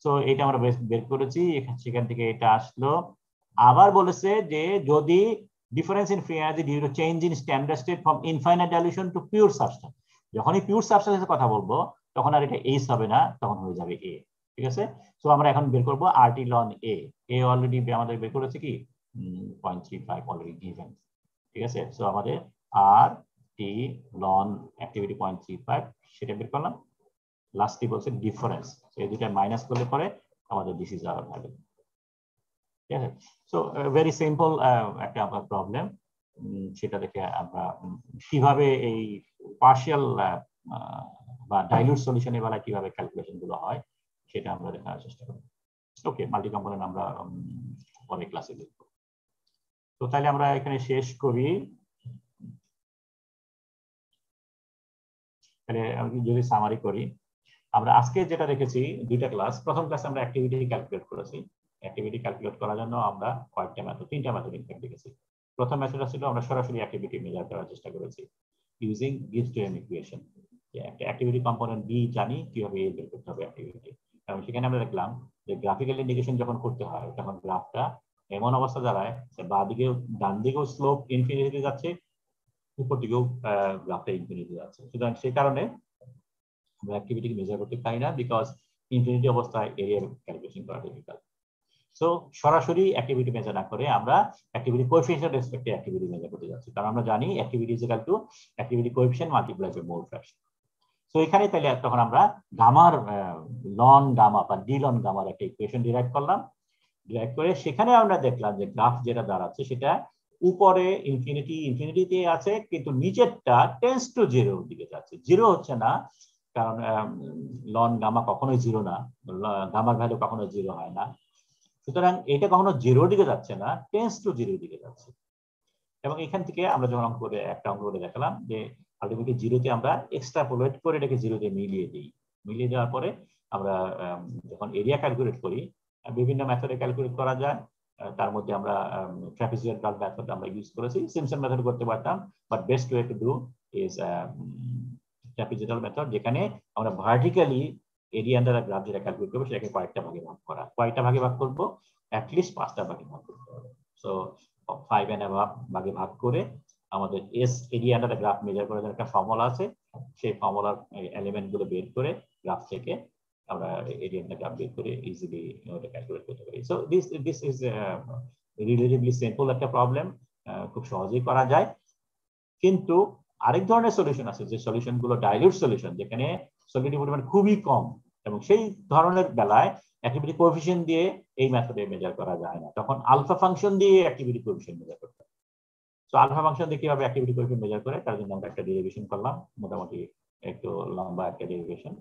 সো এটা আমরা বের করেছি, সেখান থেকে এটা আসলো। আবার বলেছে যে যদি difference in free energy due to change in standard state from infinite dilution to pure substance, যখনই পিওর সাবস্টেন্সের কথা বলবো তখন আর এটা এইচ হবে না, তখন হয়ে যাবে এ, ঠিক আছে। সো আমরা এখন বের করবো RT ln A। A already আমাদের বের করেছে কি 0.35 অলরেডি গিভেন, ঠিক আছে। সো আমাদের RT ln অ্যাক্টিভিটি 0.35 সেটা বের করলাম। লাস্টটি বলছে ডিফারেন্স, এই দুইটা মাইনাস করলে পরে আমাদের দিস ইজ আওয়ার ভ্যালু, ঠিক আছে। সো ভেরি সিম্পল একটা প্রবলেম, সেটা দেখে আমরা কিভাবে এই পার্শিয়াল বা ডাইলিউট সলিউশনের বেলায় কিভাবে ক্যালকুলেশন গুলো হয় সেটা আমরা দেখার চেষ্টা করব। ওকে, মাল্টি কম্পোনেন্ট আমরা পরে ক্লাসে দেখব। তো তাহলে আমরা এখানে শেষ করি। তাহলে আমি যদি সামারি করি, আমরা আজকে যেটা দেখেছি দুইটা ক্লাস। প্রথম ক্লাসে আমরা অ্যাক্টিভিটি ক্যালকুলেট করেছি। অ্যাক্টিভিটি ক্যালকুলেট করার জন্য আমরা কয়েকটা মেথড, তিনটা মেথড দেখেছি। প্রথম মেথডটা ছিল আমরা সরাসরি অ্যাক্টিভিটি মেজার করার চেষ্টা করেছি ইউজিং গিভস টু এন ইকুয়েশন। একটা অ্যাক্টিভিটি কম্পোনেন্ট বি জানি কিভাবে এ বের করতে হবে অ্যাক্টিভিটি, এবং সেখানে আমরা দেখলাম যে গ্রাফিক্যাল ইন্ডিকেশন যখন করতে হয় তখন গ্রাফটা এমন অবস্থা দাঁড়ায় যে বাঁ দিকেও ডান দিকেও স্লোপ ইনফিনিটি যাচ্ছে, উপর দিকেও গ্রাফটা ইনফিনিটি যাচ্ছে। সুতরাং সেই কারণে আমরা অ্যাক্টিভিটি মেজার করতে পারি না, বিকজ ইনফিনিটি অবস্থায় এরিয়া ক্যালকুলেশন করা ডিফিকাল্ট। সো সরাসরি অ্যাক্টিভিটি মেজার না করে আমরা অ্যাক্টিভিটি কোএফিসিয়েন্ট রেসপেক্টে অ্যাক্টিভিটি মেজার করতে যাচ্ছি, কারণ আমরা জানি activity is equal to activity coefficient multiply by mole fraction. So এখানে তাহলে তখন আমরা গামার লন গামা বা ডি লন গামার একটা ইকুয়েশন ডিরাইভ করলাম। ডিরাইভ করে সেখানে আমরা দেখলাম যে গ্রাফ যেটা দাঁড়াচ্ছে সেটা উপরে ইনফিনিটিতে আছে, কিন্তু নিচেরটা টেন্স টু জিরোর দিকে যাচ্ছে। জিরো হচ্ছে না, কারণ লন গামা কখনোই জিরো না, গামার ভ্যালু কখনো জিরো হয় না। সুতরাং এটা কখনো জিরোর দিকে যাচ্ছে না, টেন্স টু জিরোর দিকে যাচ্ছে। এবং এখান থেকে আমরা যখন অঙ্ক করে একটা অঙ্ক করে দেখালাম যে আলটিমেটলি জিরোতে আমরা এক্সট্রাপোলেট করে এটাকে জিরোতে মিলিয়ে দিই। মিলিয়ে দেওয়ার পরে আমরা যখন এরিয়া ক্যালকুলেট করি, বিভিন্ন মেথডে ক্যালকুলেট করা যায়। তার মধ্যে আমরা ট্রাপিজয়েডাল মেথড আমরা ইউজ করেছি, সিম্পসন মেথড করতে পারতাম, but best way to do is trapezoidal method, যেখানে আমরা ভার্টিক্যালি এরিয়া আন্ডার গ্রাফ যেটা ক্যালকুলেট করবো সেটাকে কয়েকটা ভাগে ভাগ করা। কয়েকটা ভাগে ভাগ করবো, অ্যাটলিস্ট 5টা ভাগে ভাগ করতে হবে। সো 5 and above ভাগে ভাগ করে আমাদের S area under graph measure করার জন্য একটা ফর্মুলা আছে, সেই ফর্মুলার এলিমেন্ট গুলো বের করে গ্রাফ থেকে আমরা এরিয়া আন্ডার গ্রাফ বের করে ইজিলি ওটা ক্যালকুলেট করতে পারি। So this is relatively simple একটা প্রবলেম, খুব সহজেই করা যায়। কিন্তু আরেক ধরনের সলিউশন আছে, যে সলিউশন গুলো ডাইলিউট সলিউশন, যেখানে সলিউটির পরিমাণ খুবই কম, এবং সেই ধরনের বেলায় অ্যাক্টিভিটি কোএফিসিয়েন্ট দিয়ে এই মেথডে মেজার করা যায় না, তখন আলফা ফাংশন দিয়ে অ্যাক্টিভিটি কোএফিসিয়েন্ট মেজার করতে হয়। সো আলফা ফাংশন দিয়ে কিভাবে অ্যাক্টিভিটি কোএফিসিয়েন্ট মেজার করে তার জন্য আমরা একটা ডেরিভেশন করলাম, মোটামুটি একটু লম্বা একটা ডেরিভেশন,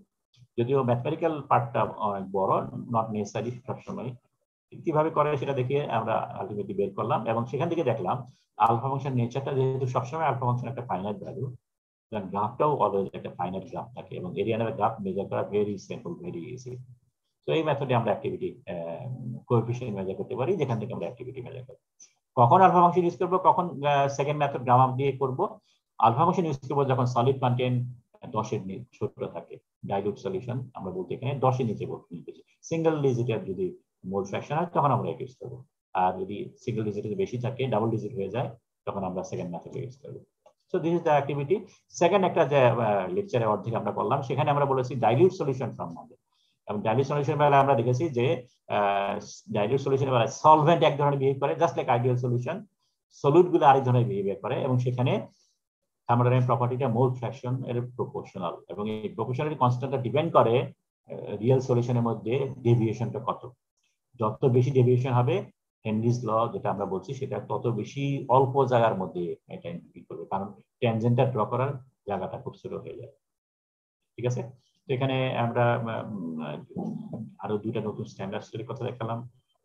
যদিও ম্যাথমেটিক্যাল পার্টটা অনেক বড়, নট নেসেসারি সবসময়। কিভাবে করে সেটা দেখে আমরা আলটিমেটলি বের করলাম, এবং সেখান থেকে দেখলাম আলফা ফাংশন নেচারটা যেহেতু সবসময় আলফা ফাংশন একটা ফাইনাইট ভ্যালু, গ্রাফটাও অলওয়েজ একটা ফাইনাইট গ্রাফ থাকে, এবং এরিয়া আন্ডার গ্রাফ মেজার করা ভেরি সিম্পল, ভেরি ইজি। তো এই মেথডে আমরা অ্যাক্টিভিটি কোএফিসিয়েন্ট মেজার করতে পারি, যেখান থেকে আমরা অ্যাক্টিভিটি মেজার করি। কখন আলফা ফাংশন ইউজ করব, কখন সেকেন্ড মেথড গামা দিয়ে করব? আলফা ফাংশন ইউজ করব যখন সলিড কন্টেন্ট 10 এর ছোট থাকে, ডাইলিউট সলিউশন আমরা বলতে এখানে 10 এর নিচে বলতে, সিঙ্গেল ডিজিটের যদি মোল ফ্র্যাকশন হয় তখন আমরা এটা ইউজ করব, আর যদি সিঙ্গেল ডিজিটের বেশি থাকে, ডাবল ডিজিট হয়ে যায়, তখন আমরা সেকেন্ড মেথড ইউজ করব। So this is the activity. Second একটা যে লেকচারে অর্ধেক আমরা করলাম, সেখানে আমরা বলেছি ডাইলিউট সলিউশন ফ্রম মডেল। এবং ডাইলিউট সলিউশনের বেলায় আমরা দেখেছি যে ডাইলিউট সলিউশনের বেলায় সলভেন্ট এক ধরনের বিহেভ করে, just like ideal solution, solute গুলো আরেক ধরনের বিহেভিয়ার করে, এবং সেখানে থার্মোডাইনামিক প্রপার্টিটা মোল ফ্র্যাকশন এর প্রপোর্শনাল, এবং এই প্রপোর্শনালিটি কনস্ট্যান্টটা ডিপেন্ড করে রিয়েল সলিউশনের মধ্যে ডেভিয়েশনটা কত। যত বেশি ডেভিয়েশন হবে, হেনরিজ ল যেটা আমরা বলছি, সেটা তত বেশি অল্প জায়গার মধ্যে এটা ইন্ডিকেট করবে, কারণ ট্যানজেন্টটা ড্র করার জায়গাটা খুব ছোট হয়ে যায়। ঠিক আছে, তো এখানে আমরা আরো দুইটা নতুন স্ট্যান্ডার্ড স্টোরির কথা দেখালাম,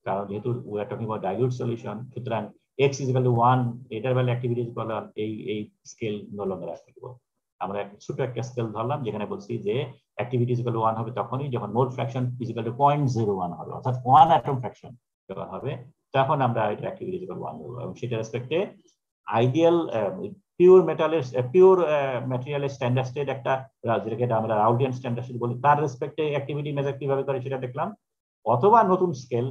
কারণ যেহেতু we are talking about dilute solution, সুতরাং x = 1 এটার ভ্যালু অ্যাক্টিভিটি ইকুয়াল এই স্কেল নো লঙ্গার অ্যাপ্লিকেবল। আমরা ছোট একটা স্কেল ধরলাম, যেখানে বলছি যে অ্যাক্টিভিটি ইকুয়াল 1 হবে তখনই যখন মোল ফ্র্যাকশন ইকুয়াল টু 0.01 হবে, অর্থাৎ 1 অ্যাটম ফ্র্যাকশন যখন হবে তখন আমরা এটা অ্যাক্টিভিটি ইকুয়াল 1 বলবো, এবং সেটা রেসপেক্টে আইডিয়াল পিওর মেটালের পিওর ম্যাটেরিয়ালের স্ট্যান্ডার্ড স্টেট একটা, যেটাকে আমরা রাউলিয়ান স্ট্যান্ডার্ড স্টেট বলি, তার রেসপেক্টে অ্যাক্টিভিটি মেজার কিভাবে করে সেটা দেখলাম, অথবা নতুন স্কেল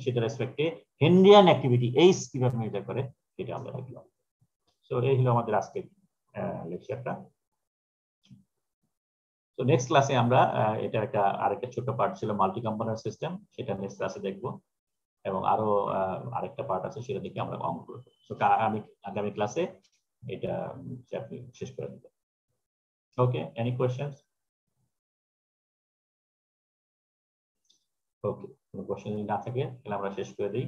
সেটা রেসপেক্টে হেনরিয়ান অ্যাক্টিভিটি এইচ কিভাবে মেজার করে সেটা আমরা দেখলাম। সো এই হলো আমাদের আজকের লেকচারটা। তো নেক্সট ক্লাসে আমরা এটা একটা আরেকটা ছোট পার্ট ছিল মাল্টি কম্পোনেন্ট সিস্টেম, সেটা নেক্সট ক্লাসে দেখবো, এবং আরো আরেকটা পার্ট আছে সেটা দেখে আমরা অঙ্ক করবো। সো আগামী ক্লাসে এটা শেষ করে দেব। ওকে, এনি কোয়েশ্চেনস? ওকে, কোনো কোয়েশ্চেন যদি না থাকে তাহলে আমরা শেষ করে দিই।